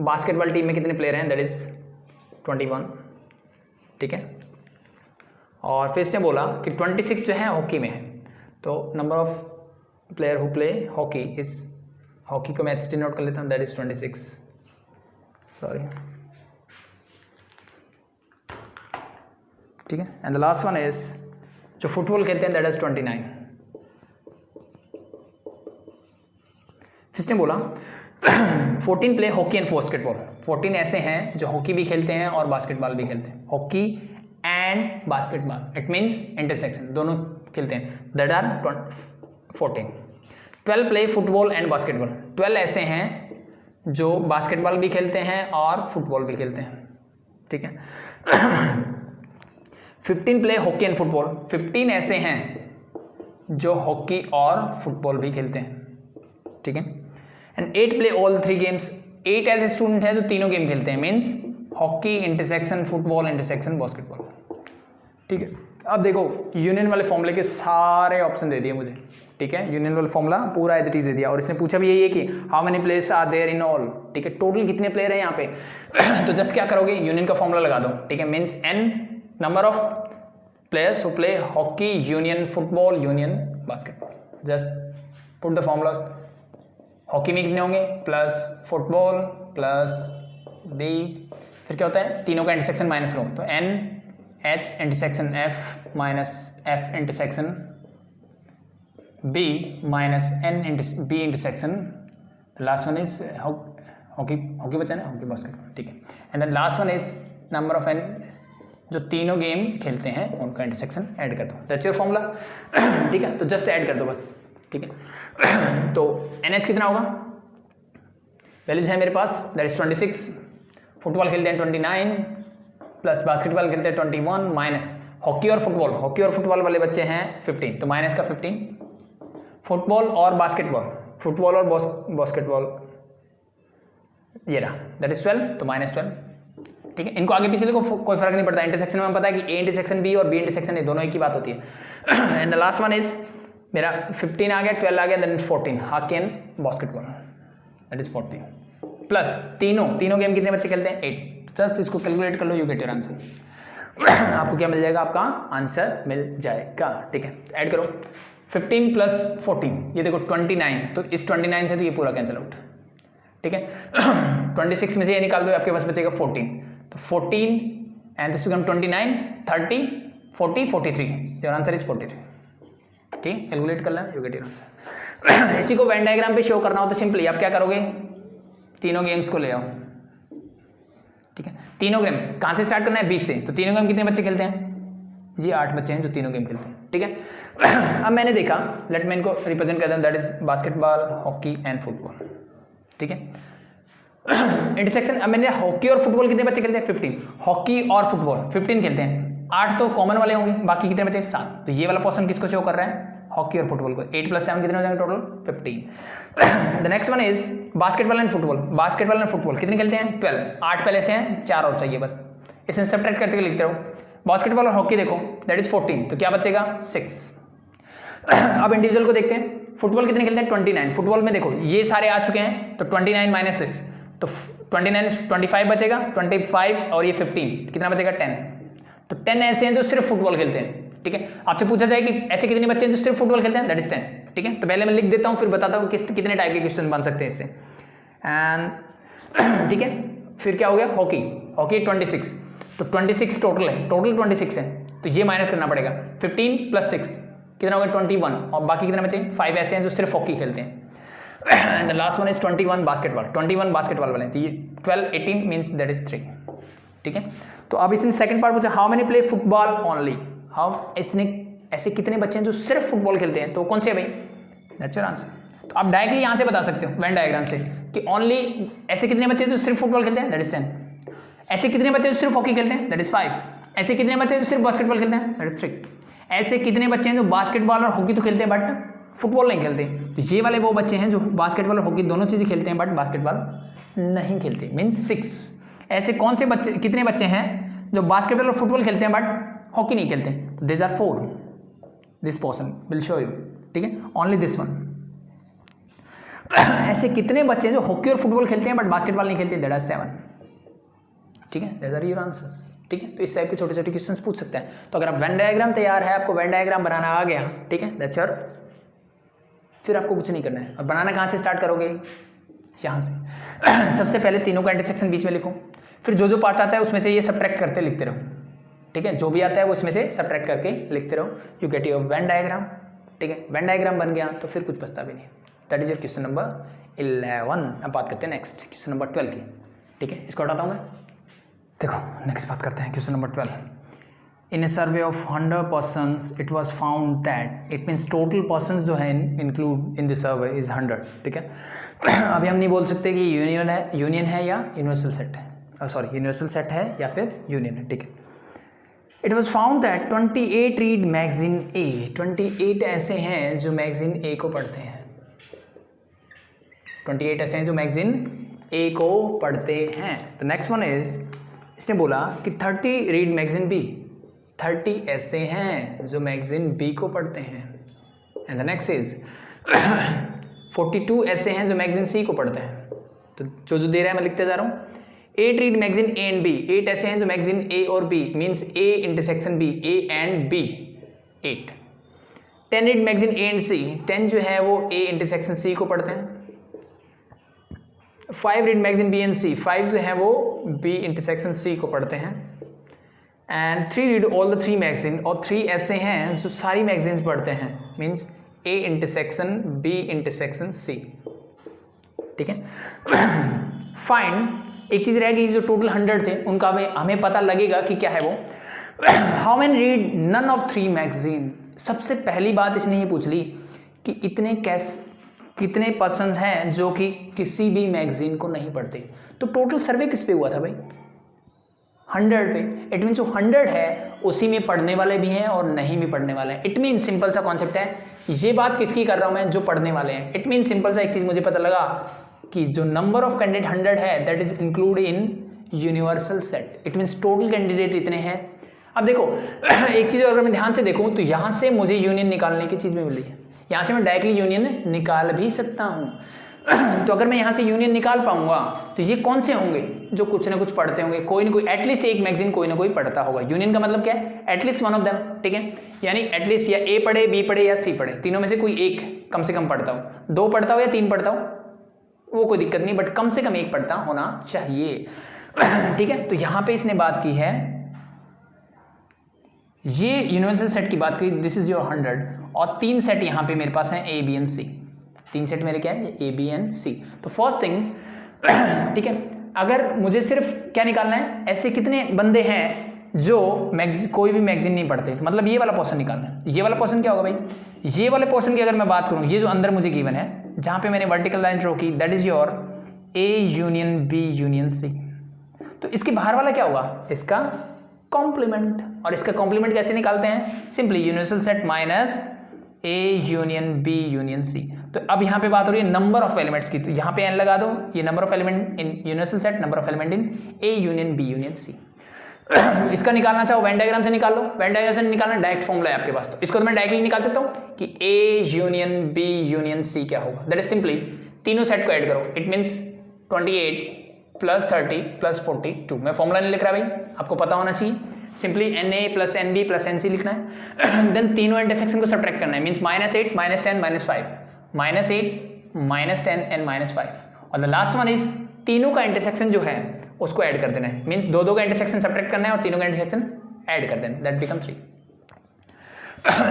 basketball team में कितने प्लेयर हैं, दैट इज 21। ठीक है, और फिर इसने बोला कि 26 जो है हॉकी में है, तो number of player who play hockey is, hockey को मैं HT नोट कर लेता हूँ, दैट इज 26। सॉरी, ठीक है। And the last one is जो फुटबॉल खेलते हैं दैट इज 29। फिर ने बोला 14 प्ले हॉकी एंड बास्केटबॉल। 14 ऐसे हैं जो हॉकी भी खेलते हैं और बास्केटबॉल भी खेलते हैं। Hockey and basketball, it means intersection, दोनों खेलते हैं, that are 14। 12 play football and basketball. 12 ऐसे हैं जो बास्केटबॉल भी खेलते हैं और फुटबॉल भी खेलते हैं, ठीक है। 15 प्ले हॉकी एंड फुटबॉल। 15 ऐसे हैं जो हॉकी और फुटबॉल भी खेलते हैं, ठीक है। And 8 play all 3 games. 8 ऐसे स्टूडेंट हैं जो तीनों गेम खेलते हैं, means hockey intersection football intersection basketball, ठीक है। अब देखो यूनियन वाले फॉर्मूले के सारे ऑप्शन दे दिए मुझे, ठीक है। यूनियन वाला फॉर्मूला पूरा एज इट इज दे दिया और इसने पूछा भी यही है कि how many players are there in all, ठीक है। टोटल कितने प्लेयर हैं यहाँ पे तो जस्ट क्या करोगे, यूनियन का फॉर्मूला लगा दो, ठीक है। Means n number of players who play hockey union football union basketball. Just put the formulas. Hockey में कितने होंगे प्लस फुटबॉल प्लस b, फिर क्या होता है तीनों का इंटरसेक्शन माइनस लो, तो n h intersection f minus f intersection b minus n b intersection. Last one is hockey बचा ना, हॉकी बास्केटबॉल, ठीक है। And then last one is number of n जो तीनों गेम खेलते हैं उनका इंटरसेक्शन ऐड कर दो, दैट्स योर फॉर्मूला, ठीक है। तो जस्ट ऐड कर दो बस, ठीक है। तो NH कितना होगा, वैल्यूज है मेरे पास, दैट इज 26। फुटबॉल खेलते हैं 29 प्लस बास्केटबॉल खेलते हैं 21 माइनस हॉकी और फुटबॉल वाले बच्चे हैं 15, तो माइनस का 15। फुटबॉल और बास्केटबॉल ये रहा, दैट इज 12, तो माइनस 12, ठीक है। इनको आगे पीछे लिखो कोई फर्क नहीं पड़ता, इंटरसेक्शन में पता है कि A इंटरसेक्शन B और B इंटरसेक्शन A दोनों एक ही बात होती है। And the last one is मेरा 15 आ गया, 12 आ गया, then 14 hockey and basketball, that is 14 plus तीनों गेम कितने बच्चे खेलते हैं 8। जस्ट इसको कैलकुलेट कर लो, यू गेट योर आंसर। आपको क्या मिल जाएगा, आपका आंसर मिल जाएगा, ठीक है। ऐड करो 15 प्लस 14, ये देखो 29, तो इस 29 से तो ये पूरा कैंसिल आउट, ठीक है। 26 में से ये निकाल दो, आपके पास बचेगा 14, तो 14 and this become 29 30 40 43, your answer is 43, ठीक है। कैलकुलेट कर लें, यू गेट योर आंसर। इसी को वेन डायग्राम पे शो करना हो तो सिंपली आप क्या करोगे, तीनों गेम्स को ले आओ, ठीक है। तीनों गेम कहाँ से स्टार्ट करना है, बीच से, तो तीनों गेम कितने बच्चे खेलते हैं, जी 8 बच्चे हैं जो तीनों गेम खेलते हैं, ठीक है। अब मैंने देखा, लेट मैं इनको रिप्रेजेंट करता हूँ, that is basketball hockey and football, ठीक है। इंटरसेक्शन, अब मैंने हॉकी और फुटबॉल कितने बच्चे खेलते हैं 15, हॉकी और फुटबॉल 15 खेलते हैं, 8 तो कॉमन वाले होंगे, बाकी कितने बचे 7, तो ये वाला पोर्शन किसको शो कर रहा है, हॉकी और फुटबॉल को। 8 प्लस 7 कितने हो जाएंगे total 15। The next one is basketball and football कितने खेलते हैं 12, 8 पहले से हैं, 4 और चाहिए बस, इसमें सब्ट्रैक्ट करते हुए लिखते रहो। बास्केटबॉल और हॉकी देखो दैट इज 14, तो क्या बचेगा 6। अब इंडिविजुअल को देखते हैं, फुटबॉल कितने खेलते हैं 29, फुटबॉल में देखो ये सारे आ चुके हैं, तो 29 माइनस दिस, तो 25 बचेगा, 25 और ये 15 कितना बचेगा 10, तो 10 ऐसे हैं जो सिर्फ फुटबॉल खेलते हैं, ठीक है। आपसे पूछा जाए कि ऐसे कितने बच्चे हैं जो सिर्फ फुटबॉल खेलते हैं, दैट इज 10, ठीक है। तो पहले मैं लिख देता हूँ, फिर बताता हूँ कितने टाइप के क्वेश्चन बन सकते हैं इससे, एंड ठीक है। फिर क्या हो गया, हॉकी 26, तो 26 टोटल 26 है, तो ये माइनस करना पड़ेगा, 15 प्लस 6 कितना हो गया 21, और बाकी कितने बचे 5 ऐसे हैं जो सिर्फ हॉकी खेलते हैं। And the last one is 21 basketball वाले हैं, तो ये 12 18 मीन्स दैट इज 3, ठीक है। तो अब इसने सेकंड पार्ट पूछा, how many play football only, इसने ऐसे कितने बच्चे हैं जो सिर्फ फुटबॉल खेलते हैं, तो कौन से है भाई, दैट्स योर आंसर। तो आप डायरेक्टली यहाँ से बता सकते हो वेन डायग्राम से कि ओनली ऐसे कितने बच्चे जो सिर्फ फुटबॉल खेलते हैं, दैट इज 10, ऐसे कितने बच्चे जो सिर्फ हॉकी खेलते हैं, दैट इज 5, ऐसे कितने बच्चे जो सिर्फ बास्केटबॉल खेलते हैं, दैट इज 3, ऐसे कितने बच्चे हैं जो बास्केटबॉल और हॉकी तो खेलते हैं बट फुटबॉल नहीं खेलते, तो ये वाले वो बच्चे हैं जो बास्केटबॉल और हॉकी दोनों चीज़ें खेलते हैं बट बास्केटबॉल नहीं खेलते, मीन्स 6। ऐसे कौन से बच्चे कितने बच्चे हैं जो बास्केटबॉल और फुटबॉल खेलते हैं बट हॉकी नहीं खेलते, तो this are 4, this portion will show you, ठीक है, ओनली दिस वन। ऐसे कितने बच्चे हैं जो हॉकी और फुटबॉल खेलते हैं बट बास्केटबॉल नहीं खेलते, दैट आर 7, ठीक है, दैट आर योर आंसर्स, ठीक है। तो इस टाइप के छोटे छोटे क्वेश्चंस पूछ सकते हैं। तो अगर आप वेन डायग्राम तैयार है, आपको वेन डायग्राम बनाना आ गया, ठीक है, दैट्स योर, फिर आपको कुछ नहीं करना है। अब बनाना कहाँ से स्टार्ट करोगे, यहाँ से। सबसे पहले तीनों का इंटरसेक्शन बीच में लिखो, फिर जो जो पार्ट आता है उसमें से ये सब्ट्रैक्ट करते लिखते रहो, ठीक है, जो भी आता है वो इसमें से सब्ट्रैक्ट करके लिखते रहो, you get your Venn diagram. ठीक है, वेन डायग्राम बन गया तो फिर कुछ बचता भी नहीं। That is your question number 11। अब बात करते हैं नेक्स्ट क्वेश्चन नंबर 12 की। ठीक है, इसको हटाता हूँ मैं। देखो नेक्स्ट बात करते हैं question number 12। In a survey of 100 persons it was found that, it means total persons जो है include in the survey is 100। ठीक है, अभी हम नहीं बोल सकते कि यूनियन है या यूनिवर्सल सेट है, सॉरी यूनिवर्सल सेट है या फिर यूनियन है। ठीक है, it was found that 28 read magazine A, 28 ऐसे हैं जो मैगजीन ए को पढ़ते हैं। 28 ऐसे हैं जो मैगजीन ए को पढ़ते हैं। द नेक्स्ट वन इज, इसने बोला कि 30 रीड मैगजीन बी, 30 ऐसे हैं जो मैगजीन बी को पढ़ते हैं। एंड द नेक्स्ट इज 42 ऐसे हैं जो मैगजीन सी को पढ़ते हैं। तो जो दे रहा है मैं लिखते जा रहा हूँ। 8 read magazine A and B, 8 ऐसे हैं जो मैगजीन ए और B, means A intersection B, A and B 8। 10 read magazine A and C, 10 जो है वो ए इंटरसेक्शन सी को पढ़ते हैं। 5 रीड मैगजीन बी एंड सी, 5 जो है वो बी इंटरसेक्शन सी को पढ़ते हैं। And 3 read all the 3 magazine, और 3 ऐसे हैं जो सारी मैगजीन्स पढ़ते हैं, means A intersection B intersection C. ठीक है, फाइंड, एक चीज़ रह गई, जो टोटल 100 थे उनका हमें पता लगेगा कि क्या है वो। How many read none of 3 magazine. सबसे पहली बात इसने ये पूछ ली कि कितने पर्सन्स हैं जो कि किसी भी मैगजीन को नहीं पढ़ते। तो टोटल सर्वे किस पे हुआ था भाई? 100 पे। इट मीन जो 100 है उसी में पढ़ने वाले भी हैं और नहीं भी पढ़ने वाले हैं। इट मीन सिंपल सा कॉन्सेप्ट है, ये बात किसकी कर रहा हूं मैं, जो पढ़ने वाले हैं। इट मीन सिंपल सा एक चीज मुझे पता लगा कि जो नंबर ऑफ कैंडिडेट 100 है that is include in universal set. It means total candidate इतने हैं। अब देखो एक चीज अगर मैं ध्यान से देखूं तो यहां से मुझे यूनियन निकालने की चीज में मिल रही है, यहां से मैं डायरेक्टली यूनियन निकाल भी सकता हूं। तो अगर मैं यहां से यूनियन निकाल पाऊंगा तो ये कौन से होंगे जो कुछ ना कुछ पढ़ते होंगे, कोई ना कोई, एटलीस्ट एक मैगजीन कोई ना कोई पढ़ता होगा। यूनियन का मतलब क्या है? At least one of them. ठीक है, यानी एटलीस्ट या ए पढ़े, बी पढ़े या सी पढ़े, तीनों में से कोई एक कम से कम पढ़ता हो। 2 पढ़ता हो या 3 पढ़ता हो वो कोई दिक्कत नहीं, बट कम से कम एक पढ़ता होना चाहिए। ठीक है, तो यहां पे इसने बात की है, ये यूनिवर्सल सेट की बात करी, दिस इज योर 100, और 3 सेट यहां पे मेरे पास हैं A B and C. 3 set मेरे क्या है? A B and C. तो फर्स्ट थिंग ठीक है, अगर मुझे सिर्फ क्या निकालना है, ऐसे कितने बंदे हैं जो कोई भी मैगजीन नहीं पढ़ते, मतलब ये वाला पोर्शन निकालना है। ये वाला पोर्शन क्या होगा भाई? ये वाले पोर्शन की अगर मैं बात करूं, ये जो अंदर मुझे गिवन है जहां पे मैंने वर्टिकल लाइन ड्रॉ की, that is your A union B union C. तो इसके बाहर वाला क्या होगा? इसका कॉम्प्लीमेंट। और इसका कॉम्प्लीमेंट कैसे निकालते हैं? Simply universal set minus A union B union C. तो अब यहाँ पे बात हो रही है नंबर ऑफ एलिमेंट्स की, तो यहाँ पे n लगा दो, ये number of element in universal set, number of element in A union B union C. इसका निकालना चाहो वेन डायग्राम से निकाल लो, वेन डायग्राम से निकालना डायरेक्ट फॉर्मूला है आपके पास, तो इसको तो मैं डायरेक्टली निकाल सकता हूँ कि A union B union C क्या होगा। दैट इज सिंपली तीनों सेट को ऐड करो, इट मीन्स 28 प्लस 30 प्लस 42। मैं फॉर्मूला नहीं लिख रहा भाई, आपको पता होना चाहिए। Simply N A plus N B plus N C लिखना है। देन तीनों इंटरसेक्शन को सब्ट्रैक्ट करना है, मीन्स -8 -10 -5, -8 -10 एंड -5, और द लास्ट वन इज तीनों का इंटरसेक्शन जो है उसको ऐड कर देना है, मीन्स 2 का इंटरसेक्शन सब्ट्रैक्ट करना है और तीनों का इंटरसेक्शन ऐड कर देना, दैट बिकम 3।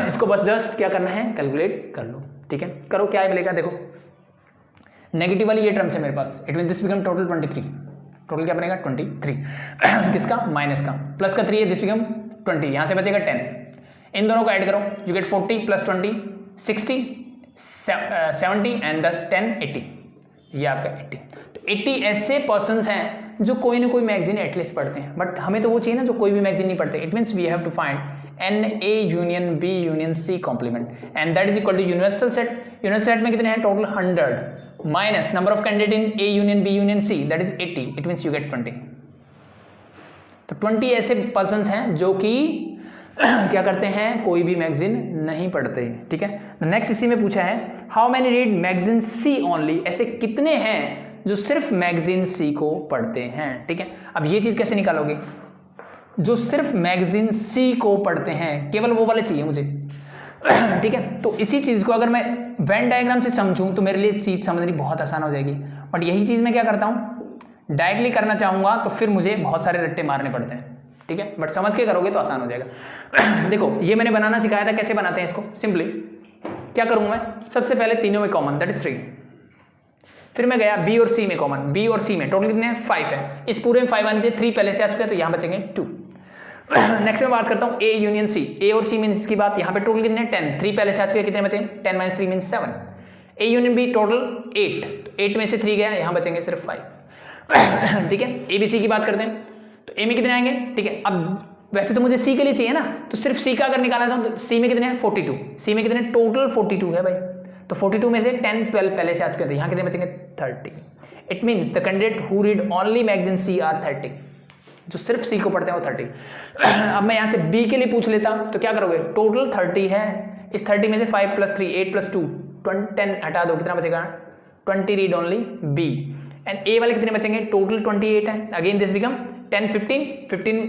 इसको बस जस्ट क्या करना है, कैलकुलेट कर लो। ठीक है, करो, क्या मिलेगा देखो, नेगेटिव वाली ये टर्म्स है मेरे पास, it mean this become total 23। Total क्या बनेगा? 23। किसका? माइनस का। प्लस का 3 है, दिस बिकम 20, यहाँ से बचेगा 10। इन दोनों को ऐड करो, यू गेट 40 प्लस 20 60 70 एंड 10 80, ये आपका 80। तो 80 ऐसे पर्सन्स हैं जो कोई ना कोई मैगजीन एटलीस्ट पढ़ते हैं, बट हमें तो वो चाहिए ना जो कोई भी मैगजीन नहीं पढ़ते। It means we have to find N A union B union C complement, and that is equal to universal set. Universal set में कितने हैं? Total 100 minus number of candidate in A union B union C, that is 80, it means you get 20। तो 20 ऐसे persons हैं जो कि क्या करते हैं, कोई भी मैगजीन नहीं पढ़ते। ठीक है, नेक्स्ट इसी में पूछा है how many read magazine C only, ऐसे कितने हैं जो सिर्फ मैगजीन सी को पढ़ते हैं। ठीक है, अब ये चीज कैसे निकालोगे? जो सिर्फ मैगजीन सी को पढ़ते हैं, केवल वो वाले चाहिए मुझे। ठीक है, तो इसी चीज को अगर मैं वेन डायग्राम से समझूं तो मेरे लिए चीज समझनी बहुत आसान हो जाएगी, बट यही चीज मैं क्या करता हूं, डायरेक्टली करना चाहूंगा तो फिर मुझे बहुत सारे रट्टे मारने पड़ते हैं। ठीक है, बट समझ के करोगे तो आसान हो जाएगा। देखो ये मैंने बनाना सिखाया था, कैसे बनाते हैं इसको। सिंपली क्या करूँगा मैं, सबसे पहले तीनों में कॉमन, दैट इज 3। फिर मैं गया बी और सी में कॉमन, बी और सी में टोटल कितने हैं 5 है, इस पूरे में 5 आने चाहिए, 3 पहले से आ चुके हैं तो यहाँ बचेंगे 2। नेक्स्ट में बात करता हूँ ए यूनियन सी, ए और सी मीन्स की बात, यहाँ पे टोटल कितने 10, 3 पहले से आ चुके हैं, कितने बचे 10 minus 3 means 7। A union B total 8, तो 8 में से 3 गया, यहाँ बचेंगे सिर्फ 5। ठीक है, ए बी सी की बात करते हैं तो ए में कितने आएंगे, ठीक है। अब वैसे तो मुझे सी के लिए चाहिए ना, तो सिर्फ सी का अगर निकालना चाहूँ तो सी में कितने हैं 42, सी में कितने टोटल 42 है भाई, तो 42 में से 10 12 पहले से आ चुके हैं तो यहाँ कितने बचेंगे 30। It means the candidate who read only magazine C are 30, जो सिर्फ सी को पढ़ते हैं वो 30। अब मैं यहाँ से बी के लिए पूछ लेता तो क्या करोगे, टोटल 30 है, इस 30 में से 5 + 3 8 + 2 10 हटा दो, कितना बचेगा 20 रीड ओनली बी। एंड ए वाले कितने बचेंगे, टोटल 28 है, again this become 10 15 15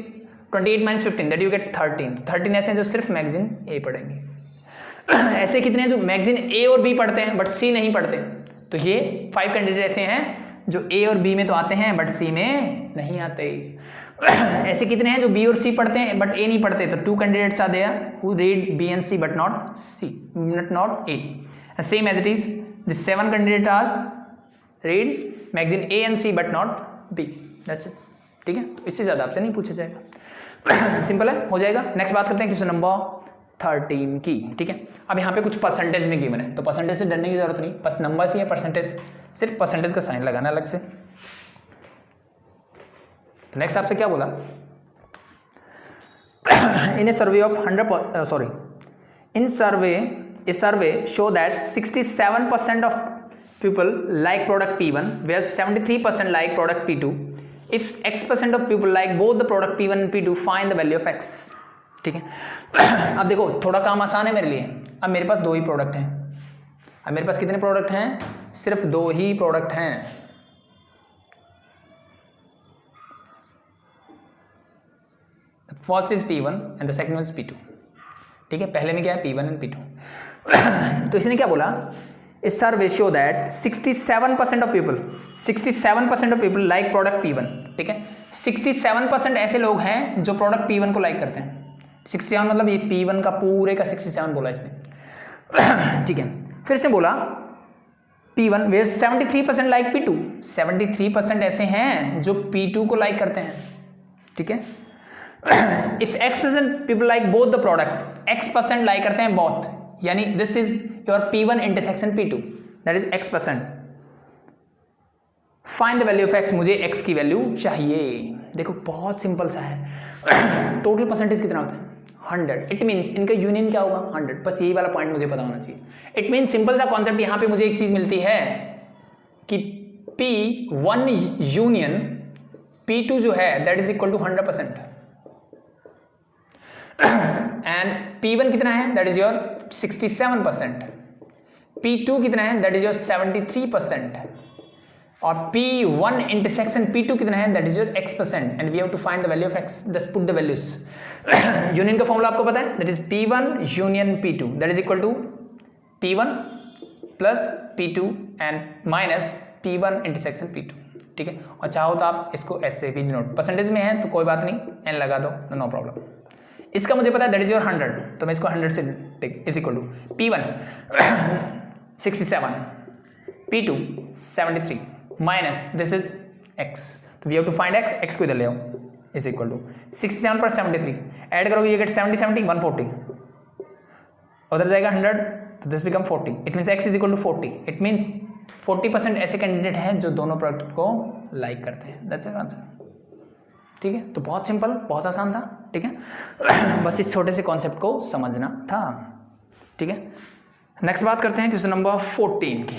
28 - 15 that you gate 13। 13 ऐसे हैं जो सिर्फ मैगजीन ए पढ़ेंगे। ऐसे कितने हैं जो मैगजीन ए और बी पढ़ते हैं बट सी नहीं पढ़ते, तो ये 5 कैंडिडेट ऐसे हैं जो ए और बी में तो आते हैं बट सी में नहीं आते। ऐसे कितने हैं जो बी और सी पढ़ते हैं बट ए नहीं पढ़ते, तो 2 candidates are there who read B and C but not C, not A. Same as it is the 7 candidate are read magazine A and C but not B, that's it. ठीक है, तो इससे ज्यादा आपसे नहीं पूछा जाएगा। सिंपल है, हो जाएगा। नेक्स्ट बात करते हैं क्वेश्चन नंबर 13 की। ठीक है, अब यहाँ पे कुछ परसेंटेज में गिवन है, तो परसेंटेज से डरने की जरूरत नहीं, बस नंबर से या परसेंटेज, सिर्फ परसेंटेज का साइन लगाना अलग से। तो नेक्स्ट आपसे क्या बोला, in a survey of 100 in survey a survey show that 67% of people like product P1 whereas 73% like product P2। If X% of people like both the product P1 and P2 find the value of X। ठीक है, अब देखो थोड़ा काम आसान है मेरे लिए। अब मेरे पास 2 ही प्रोडक्ट हैं, अब मेरे पास कितने प्रोडक्ट हैं, सिर्फ 2 ही प्रोडक्ट हैं। First is P1 and the second is P2। ठीक है, पहले में क्या है P1 एंड P2। तो इसने क्या बोला, इस survey show that 67% of people like product P1। ठीक है, 67% ऐसे लोग हैं जो प्रोडक्ट P1 को लाइक करते हैं। 67 मतलब ये P1 का पूरे का 67 बोला इसने। ठीक है, फिर से बोला P1 वे 73% लाइक P2, 73% ऐसे हैं जो P2 को लाइक करते हैं। ठीक है, if X% people like both the product, X% like करते हैं बोथ, यानी this is your P1 intersection P2, that is X%। Find the value of X, मुझे X की वैल्यू चाहिए। देखो बहुत सिंपल सा है। टोटल परसेंटेज कितना होता है 100। इट मीन्स इनका यूनियन क्या होगा 100, बस यही वाला पॉइंट मुझे पता होना चाहिए। इट मीन्स सिंपल सा कॉन्सेप्ट, यहाँ पे मुझे एक चीज मिलती है कि P1 यूनियन P2 जो है that is equal to 100%, and P1 कितना है दैट इज योर 67%, P2 कितना है दैट इज योर 73%, और P1 इंटरसेक्शन P2 कितना है that is your X%, and we have to find the value of X। Just put the values. Union का formula आपको पता है, that is P1 union P2 that is equal to P1 plus P2 and minus P1 intersection P2। ठीक है, और चाहो तो आप इसको ऐसे भी नोट, परसेंटेज में है तो कोई बात नहीं, n लगा दो, नो प्रॉब्लम। इसका मुझे पता है दैट इज योर 100, तो मैं इसको 100 से take is equal to P1 67, P2 73 minus this is X, तो we have to find X। X को इधर ले आओ, इज इक्वल टू 67 पर 73 ऐड करोगे, ये गेट 70 70 140, उधर जाएगा 100, तो this become 40। It means X is equal to 40। It means 40% ऐसे कैंडिडेट हैं जो दोनों प्रोडक्ट को लाइक करते हैं। That's your answer. ठीक है, तो बहुत सिंपल, बहुत आसान था। ठीक है, बस इस छोटे से कॉन्सेप्ट को समझना था। ठीक है, नेक्स्ट बात करते हैं क्वेश्चन नंबर 14 की।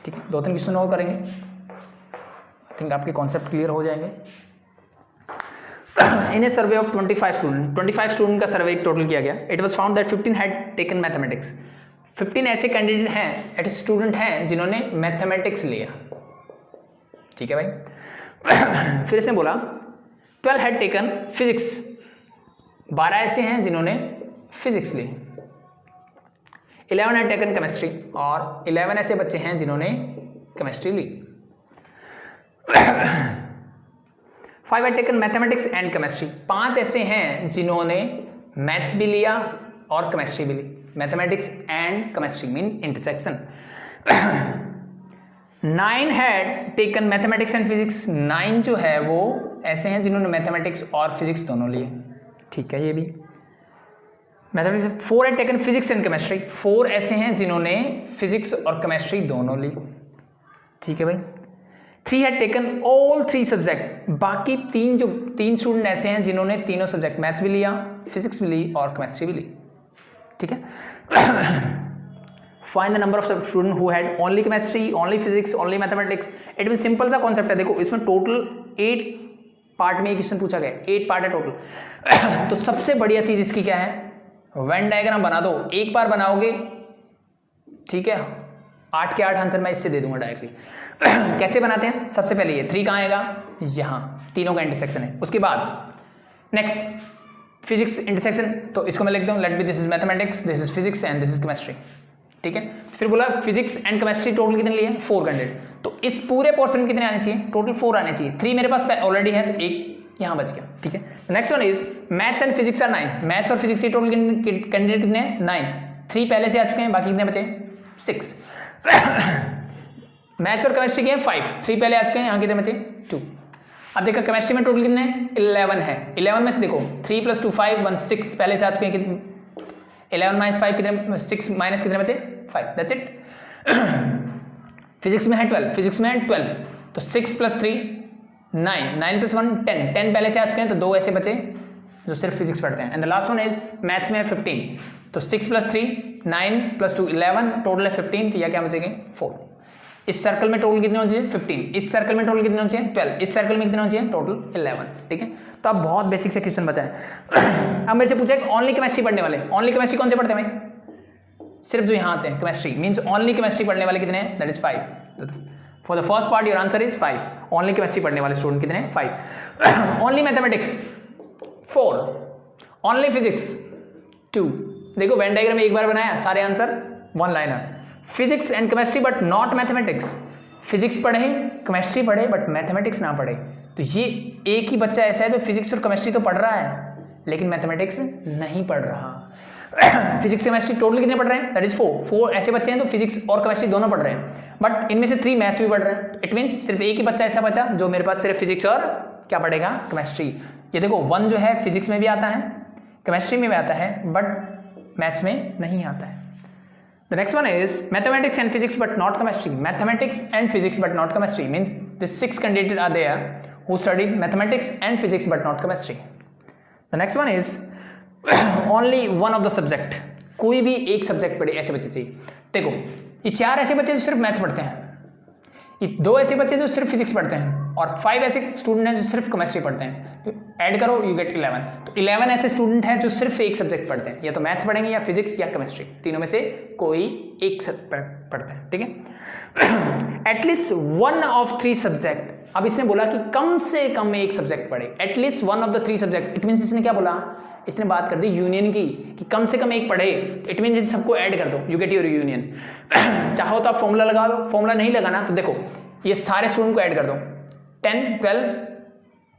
ठीक है, 2-3 क्वेश्चन और करेंगे, आई थिंक आपके कॉन्सेप्ट क्लियर हो जाएंगे। इन ए सर्वे ऑफ 25 स्टूडेंट का सर्वे टोटल किया गया। It was found that 15 had taken mathematics. 15 ऐसे कैंडिडेट हैं, एट स्टूडेंट हैं जिन्होंने मैथमेटिक्स लिया। ठीक है भाई। फिर से बोला 12 हैड टेकन फिजिक्स, 12 ऐसे हैं जिन्होंने फिजिक्स ली। 11 हैड टेकन केमिस्ट्री, और 11 ऐसे बच्चे हैं जिन्होंने केमिस्ट्री ली। 5 had taken mathematics and chemistry, 5 ऐसे हैं जिन्होंने मैथ्स भी लिया और केमिस्ट्री भी ली। Mathematics and chemistry mean intersection. 9 had taken mathematics and physics, 9 जो है वो ऐसे हैं जिन्होंने मैथमेटिक्स और फिजिक्स दोनों लिए। ठीक है, ये भी mathematics. 4 had taken physics and chemistry, 4 ऐसे हैं जिन्होंने फिजिक्स और केमिस्ट्री दोनों ली। ठीक है भाई। 3 हैड टेकन ऑल 3 सब्जेक्ट, बाकी 3 स्टूडेंट ऐसे हैं जिन्होंने तीनों सब्जेक्ट मैथ्स भी लिया, फिजिक्स भी ली और केमिस्ट्री भी ली। ठीक है। Find the number of student who had only chemistry, only physics, only mathematics. It mean simple सा कॉन्सेप्ट है। देखो इसमें टोटल 8 पार्ट में ये क्वेश्चन पूछा गया, 8 पार्ट है टोटल। तो सबसे बढ़िया चीज इसकी क्या है, वेन डायग्राम बना दो, एक बार बनाओगे, ठीक है, 8 के 8 आंसर मैं इससे दे दूंगा डायरेक्टली। कैसे बनाते हैं, सबसे पहले ये 3 कहाँ आएगा, यहाँ, तीनों का इंटरसेक्शन है। उसके बाद नेक्स्ट फिजिक्स इंटरसेक्शन, तो इसको मैं लिख दूँ, let B this is mathematics, this is physics and this is chemistry. ठीक है, फिर बोला फिजिक्स एंड केमिस्ट्री टोटल कितने लिए, 4 कैंडिडेट। तो इस पूरे पोर्शन में कितने आने चाहिए, टोटल 4 आने चाहिए। 3 मेरे पास ऑलरेडी है तो 1 यहाँ बच गया। ठीक है, next one is maths and physics are 9, maths और फिजिक्स के टोटल कैंडिडेट कितने हैं, 9। 3 पहले से आ चुके हैं, बाकी कितने बचे, 6। मैथ्स और केमिस्ट्री के 5, 3 पहले आ चुके हैं, यहाँ कितने बचे, 2। अब देखो केमिस्ट्री में टोटल कितने, 11 है। 11 में से देखो 3 + 2 5 1 6 पहले से आ चुके हैं। 11 - 5 कितने, 6 माइनस कितने बचे, 5। That's it. फिजिक्स में है 12, फिजिक्स में है 12, तो 6 + 3 9, 9 + 1 10, 10 पहले से आ चुके हैं, तो 2 ऐसे बचे जो सिर्फ फिजिक्स पढ़ते हैं। And the last one is maths में है 15, तो 6 + 3 9 + 2 11, टोटल है 15, तो यह क्या बचेंगे, 4। इस सर्कल में टोटल कितने होने चाहिए, 15, इस सर्कल में टोटल कितने होने चाहिए, 12, इस सर्कल में कितने होने चाहिए, टोटल 11। ठीक है, तो अब बहुत बेसिक से क्वेश्चन बचा है। अब मेरे से पूछा कि ओनली केमिस्ट्री पढ़ने वाले, ओनली केमिस्ट्री कौन से पढ़ते हैं भाई, सिर्फ जो यहाँ आते हैं केमिस्ट्री, मीन्स ओनली केमिस्ट्री पढ़ने वाले कितने हैं, that is 5। For the first part your answer is 5। Only chemistry पढ़ने वाले स्टूडेंट कितने हैं, 5। Only mathematics 4, only physics 2। देखो वेन डायग्राम एक बार बनाया, सारे answer 1 liner. Physics and chemistry but not mathematics, physics पढ़े, केमिस्ट्री पढ़े बट मैथमेटिक्स ना पढ़े। तो ये एक ही बच्चा ऐसा है जो फिजिक्स और केमिस्ट्री तो पढ़ रहा है लेकिन मैथमेटिक्स नहीं पढ़ रहा। फिजिक्स केमिस्ट्री टोटल कितने पढ़ रहे हैं, दैट इज 4 ऐसे बच्चे हैं तो फिजिक्स और केमिस्ट्री दोनों पढ़ रहे हैं, बट इनमें से 3 मैथ्स भी पढ़ रहे हैं। इट मीन्स सिर्फ एक ही बच्चा ऐसा बचा जो मेरे पास सिर्फ फिजिक्स और क्या पढ़ेगा, केमिस्ट्री। ये देखो 1 जो है फिजिक्स में भी आता है, केमिस्ट्री में भी आता है, बट मैथ्स में नहीं आता है। The next one is mathematics and physics but not chemistry. Mathematics and physics but not chemistry means the 6 candidates are there who studied mathematics and physics but not chemistry. The next one is only one of the subject. कोई भी एक subject पढ़े ऐसे बच्चे चाहिए। देखो ये 4 ऐसे बच्चे जो सिर्फ मैथ्स पढ़ते हैं, ये 2 ऐसे बच्चे जो सिर्फ फिजिक्स पढ़ते हैं और 5 ऐसे स्टूडेंट हैं जो सिर्फ केमिस्ट्री पढ़ते हैं। तो ऐड करो यू गेट 11। तो 11 ऐसे स्टूडेंट हैं जो सिर्फ एक सब्जेक्ट पढ़ते हैं, या तो मैथ्स पढ़ेंगे या फिजिक्स या केमिस्ट्री, तीनों में से कोई एक पढ़ता है। ठीक है, एटलीस्ट 1 of 3 सब्जेक्ट। अब इसने बोला कि कम से कम एक सब्जेक्ट पढ़े, at least 1 of the 3 subject. It means इसने क्या बोला, इसने बात कर दी यूनियन की कि कम से कम एक पढ़े। इट मीन्स इन सबको ऐड कर दो, यू गेट योर यूनियन। चाहो तो आप फॉर्मूला लगा लो, फॉर्मूला नहीं लगाना तो देखो ये सारे स्टूडेंट को ऐड कर दो, 10 12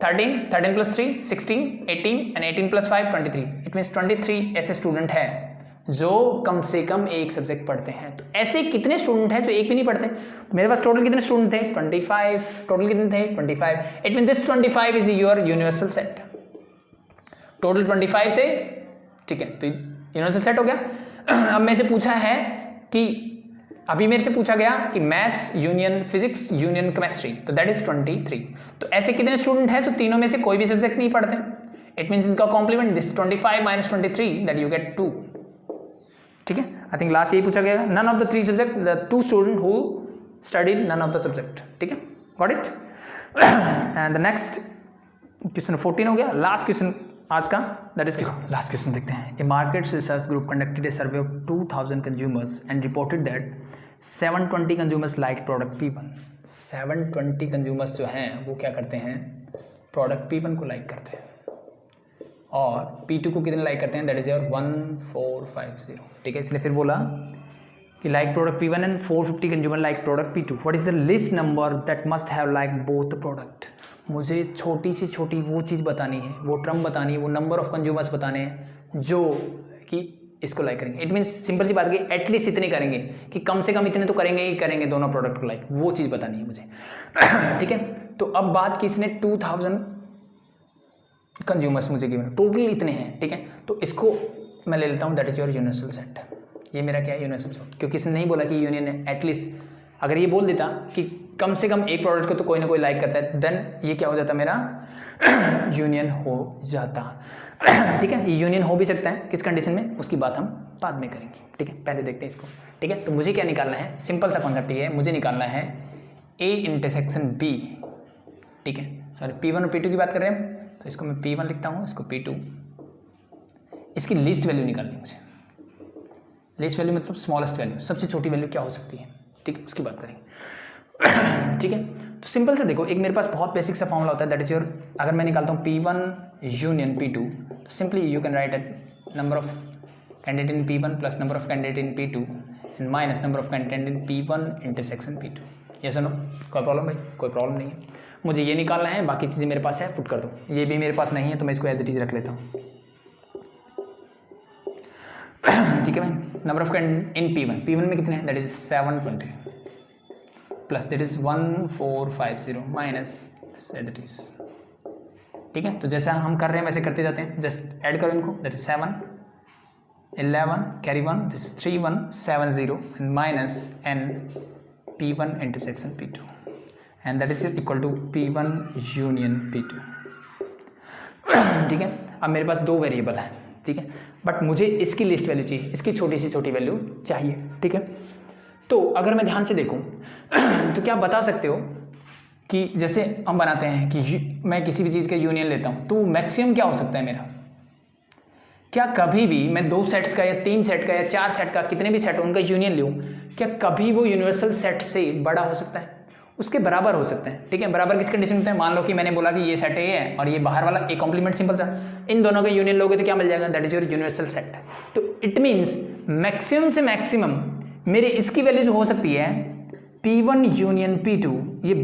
13 13 + 3 16 18 एंड 18 + 5 23। इट मीन्स 23 ऐसे स्टूडेंट हैं जो कम से कम एक सब्जेक्ट पढ़ते हैं। तो ऐसे कितने स्टूडेंट हैं जो एक भी नहीं पढ़ते। मेरे पास टोटल कितने स्टूडेंट थे, 25। टोटल कितने थे, 25। It mean this 25 is your universal set. Total 25 थे, ठीक है, तो यूनिवर्सल सेट हो गया। अब मेरे से पूछा है कि अभी मेरे से पूछा गया कि maths union physics union chemistry, तो दैट इज 23। तो ऐसे कितने स्टूडेंट हैं जो तीनों में से कोई भी सब्जेक्ट नहीं पढ़ते। इट मीन्स इसका complement this 25 - 23 that you get 2। ठीक है, आई थिंक लास्ट यही पूछा गया, none of the 3 subject, the 2 student who studied none of the subject. ठीक है, got it. And the next question 14 हो गया, लास्ट क्वेश्चन आज का, दैट इज लास्ट क्वेश्चन देखते हैं। A market research group conducted a survey of 2000 consumers and reported that 720 consumers like product P1। 720 consumers जो हैं वो क्या करते हैं, प्रोडक्ट P1 को लाइक करते हैं, और P2 को कितने लाइक करते हैं, दैट इज योर 1450। ठीक है, इसलिए फिर बोला कि like product P1 and 450 consumer like product P2, what is the list number that must have like both product. मुझे छोटी से छोटी वो चीज़ बतानी है, वो टर्म बतानी है, वो नंबर ऑफ कंज्यूमर्स बताने हैं जो कि इसको लाइक करेंगे। इट मीन्स सिंपल सी बात है, एटलीस्ट इतने करेंगे कि कम से कम इतने तो करेंगे ही करेंगे दोनों प्रोडक्ट को लाइक, वो चीज़ बतानी है मुझे। ठीक है, तो अब बात की इसने 2000 कंज्यूमर्स मुझे गिवन, टोटल इतने हैं। ठीक है, तो इसको मैं ले लेता हूँ, that is your universal set. ये मेरा क्या है, यूनिवर्सल सेट, क्योंकि इसने नहीं बोला कि यूनियन है। एटलीस्ट अगर ये बोल देता कि कम से कम एक प्रोडक्ट को तो कोई ना कोई लाइक करता है, देन ये क्या हो जाता मेरा यूनियन हो जाता। ठीक है, ये यूनियन हो भी सकता है किस कंडीशन में, उसकी बात हम बाद में करेंगे। ठीक है, पहले देखते हैं इसको। ठीक है, तो मुझे क्या निकालना है, सिंपल सा कॉन्सेप्ट ये है, मुझे निकालना है A इंटरसेक्शन B। ठीक है, सॉरी P1 और P2 की बात कर रहे हैं, तो इसको मैं P1 लिखता हूँ, इसको P2। इसकी लीस्ट वैल्यू निकालनी है मुझे। लीस्ट वैल्यू मतलब स्मॉलेस्ट वैल्यू, सबसे छोटी वैल्यू क्या हो सकती है। ठीक है, उसकी बात करेंगे। ठीक है, तो सिंपल से देखो, एक मेरे पास बहुत बेसिक सा फॉर्मूला होता है, दैट इज योर, अगर मैं निकालता हूँ P1 यूनियन P2, तो simply you can write at number of candidate in P1 plus number of candidate in P2 and minus number of candidate in P1 intersection P2। ये सुनो, कोई problem भाई, कोई प्रॉब्लम नहीं है। मुझे ये निकालना है, बाकी चीज़ें मेरे पास है, पुट कर दो। ये भी मेरे पास नहीं है तो मैं इसको एज इट इज रख लेता हूँ। ठीक है भाई, number of candidate in P1 में कितने हैं, that is 720 plus that is 1450 minus as it is. ठीक है, तो जैसा हम कर रहे हैं वैसे करते जाते हैं, जस्ट ऐड करो इनको, that is 7 11 carry 1, this 3170 and minus N P1 intersection P2 and that is equal to P1 union P2। ठीक है, अब मेरे पास दो वेरिएबल है। ठीक है, बट मुझे इसकी लिस्ट वैल्यू चाहिए, इसकी छोटी से छोटी वैल्यू चाहिए। ठीक है, तो अगर मैं ध्यान से देखूं तो क्या बता सकते हो कि जैसे हम बनाते हैं कि मैं किसी भी चीज़ का यूनियन लेता हूं तो मैक्सिमम क्या हो सकता है मेरा, क्या कभी भी मैं 2 सेट्स का या 3 सेट का या 4 सेट का, कितने भी सेट हो उनका यूनियन लूँ, क्या कभी वो यूनिवर्सल सेट से बड़ा हो सकता है, उसके बराबर हो सकता है। ठीक है, बराबर किस कंडीशन में है, मान लो कि मैंने बोला कि ये सेट ए है और ये बाहर वाला ए कॉम्प्लीमेंट सिंपल था, इन दोनों का यूनियन लोगे तो क्या मिल जाएगा, that is your universal set. तो इट मीन्स मैक्सिमम से मैक्सिमम मेरे इसकी वैल्यू जो हो सकती है P1 यूनियन P2, ये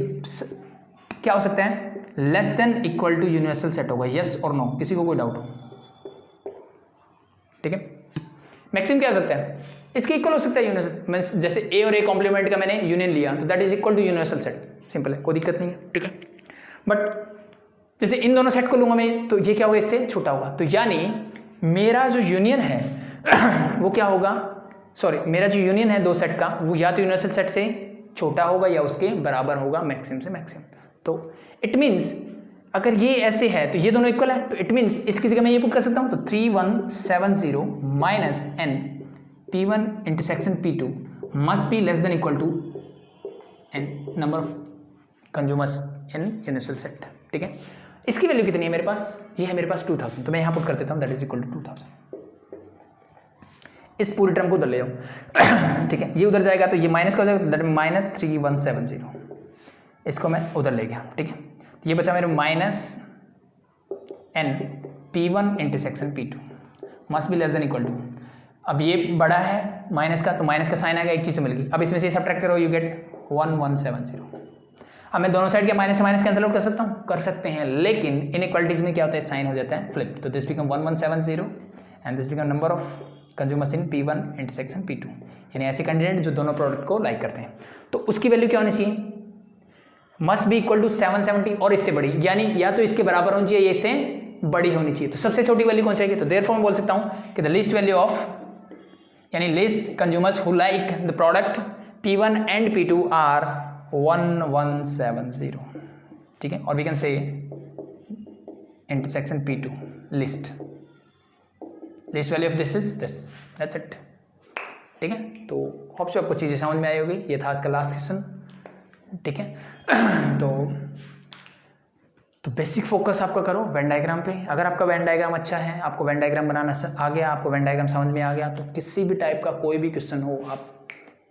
क्या हो सकता है, less than equal to universal set होगा। यस और नो, किसी को कोई डाउट हो। ठीक है, मैक्सिमम क्या हो सकता है, इसके इक्वल हो सकता है यूनिवर्सल, जैसे ए और ए कॉम्प्लीमेंट का मैंने यूनियन लिया तो that is equal to universal set, simple है, कोई दिक्कत नहीं है। ठीक है, बट जैसे इन दोनों सेट को लूंगा मैं तो ये क्या होगा, इससे छोटा होगा। तो यानी मेरा जो यूनियन है वो क्या होगा, सॉरी मेरा जो यूनियन है 2 सेट का, वो या तो यूनिवर्सल सेट से छोटा होगा या उसके बराबर होगा मैक्सिमम से मैक्सिमम। तो इट मीन्स अगर ये ऐसे है तो ये दोनों इक्वल है, तो इट मीन्स इसकी जगह मैं ये पुट कर सकता हूँ, तो 3170 minus N P1 intersection P2 must be less than equal to N number of consumers in universal set. ठीक है, इसकी वैल्यू कितनी है मेरे पास, ये है मेरे पास 2000, तो मैं यहाँ पुट कर देता हूँ, दैट इज इक्वल टू 2000। इस पूरी टर्म को उधर ले जाओ। ठीक है, ये उधर जाएगा तो ये माइनस का हो जाएगा, दैट माइनस 3170, इसको मैं उधर ले गया। ठीक है, ये बचा मेरे minus N P1 intersection P2 must be less than equal to, अब ये बड़ा है माइनस का तो माइनस का साइन आएगा, एक चीज़ तो मिल गई। अब इसमें से सब्ट्रैक्ट करो, यू गेट 1170। अब मैं दोनों साइड के माइनस से माइनस कैंसिल आउट कर सकता हूँ, कर सकते हैं, लेकिन इनइक्वालिटीज में क्या होता है, साइन हो जाता है फ्लिप, तो this become 1170 and this become number of consumers in P1 intersection P2, यानी ऐसे कैंडिडेट जो दोनों प्रोडक्ट को लाइक करते हैं। तो उसकी वैल्यू क्या होनी चाहिए, मस्ट बी इक्वल टू 770 और इससे बड़ी, यानी या तो इसके बराबर होनी चाहिए या इससे बड़ी होनी चाहिए। तो सबसे छोटी वैल्यू कौन चाहिए, तो देयरफॉर मैं बोल सकता हूँ कि द लीस्ट वैल्यू ऑफ, यानी least consumers who like the product P1 and P2 are 1170। ठीक है, और we can say intersection P2 least value of this is this, that's it. ठीक है, तो होप सो आपको चीज़ें समझ में आई होगी। ये था आज का लास्ट क्वेश्चन। ठीक है, तो बेसिक फोकस आपका करो वेन डायग्राम पे। अगर आपका वेन डायग्राम अच्छा है, आपको वेन डायग्राम बनाना आ गया, आपको वेन डायग्राम समझ में आ गया, तो किसी भी टाइप का कोई भी क्वेश्चन हो आप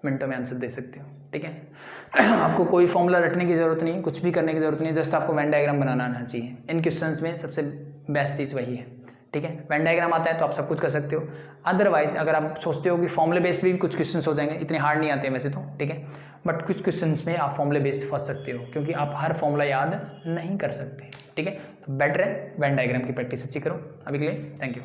मिनटों में आंसर दे सकते हो। ठीक है, आपको कोई फॉर्मूला रटने की ज़रूरत नहीं, कुछ भी करने की ज़रूरत नहीं, जस्ट आपको वेन डायग्राम बनाना आना चाहिए। इन क्वेश्चंस में सबसे बेस्ट चीज़ वही है। ठीक है। वेन डायग्राम आता है तो आप सब कुछ कर सकते हो। अदरवाइज अगर आप सोचते हो कि फॉर्मूले बेस भी कुछ क्वेश्चंस हो जाएंगे, इतने हार्ड नहीं आते हैं वैसे तो, ठीक है, बट कुछ क्वेश्चंस में आप फॉर्मूले बेस फंस सकते हो क्योंकि आप हर फॉर्मूला याद नहीं कर सकते, ठीक है। तो बेटर है वेन डायग्राम की प्रैक्टिस अच्छी करो। अभी के लिए थैंक यू।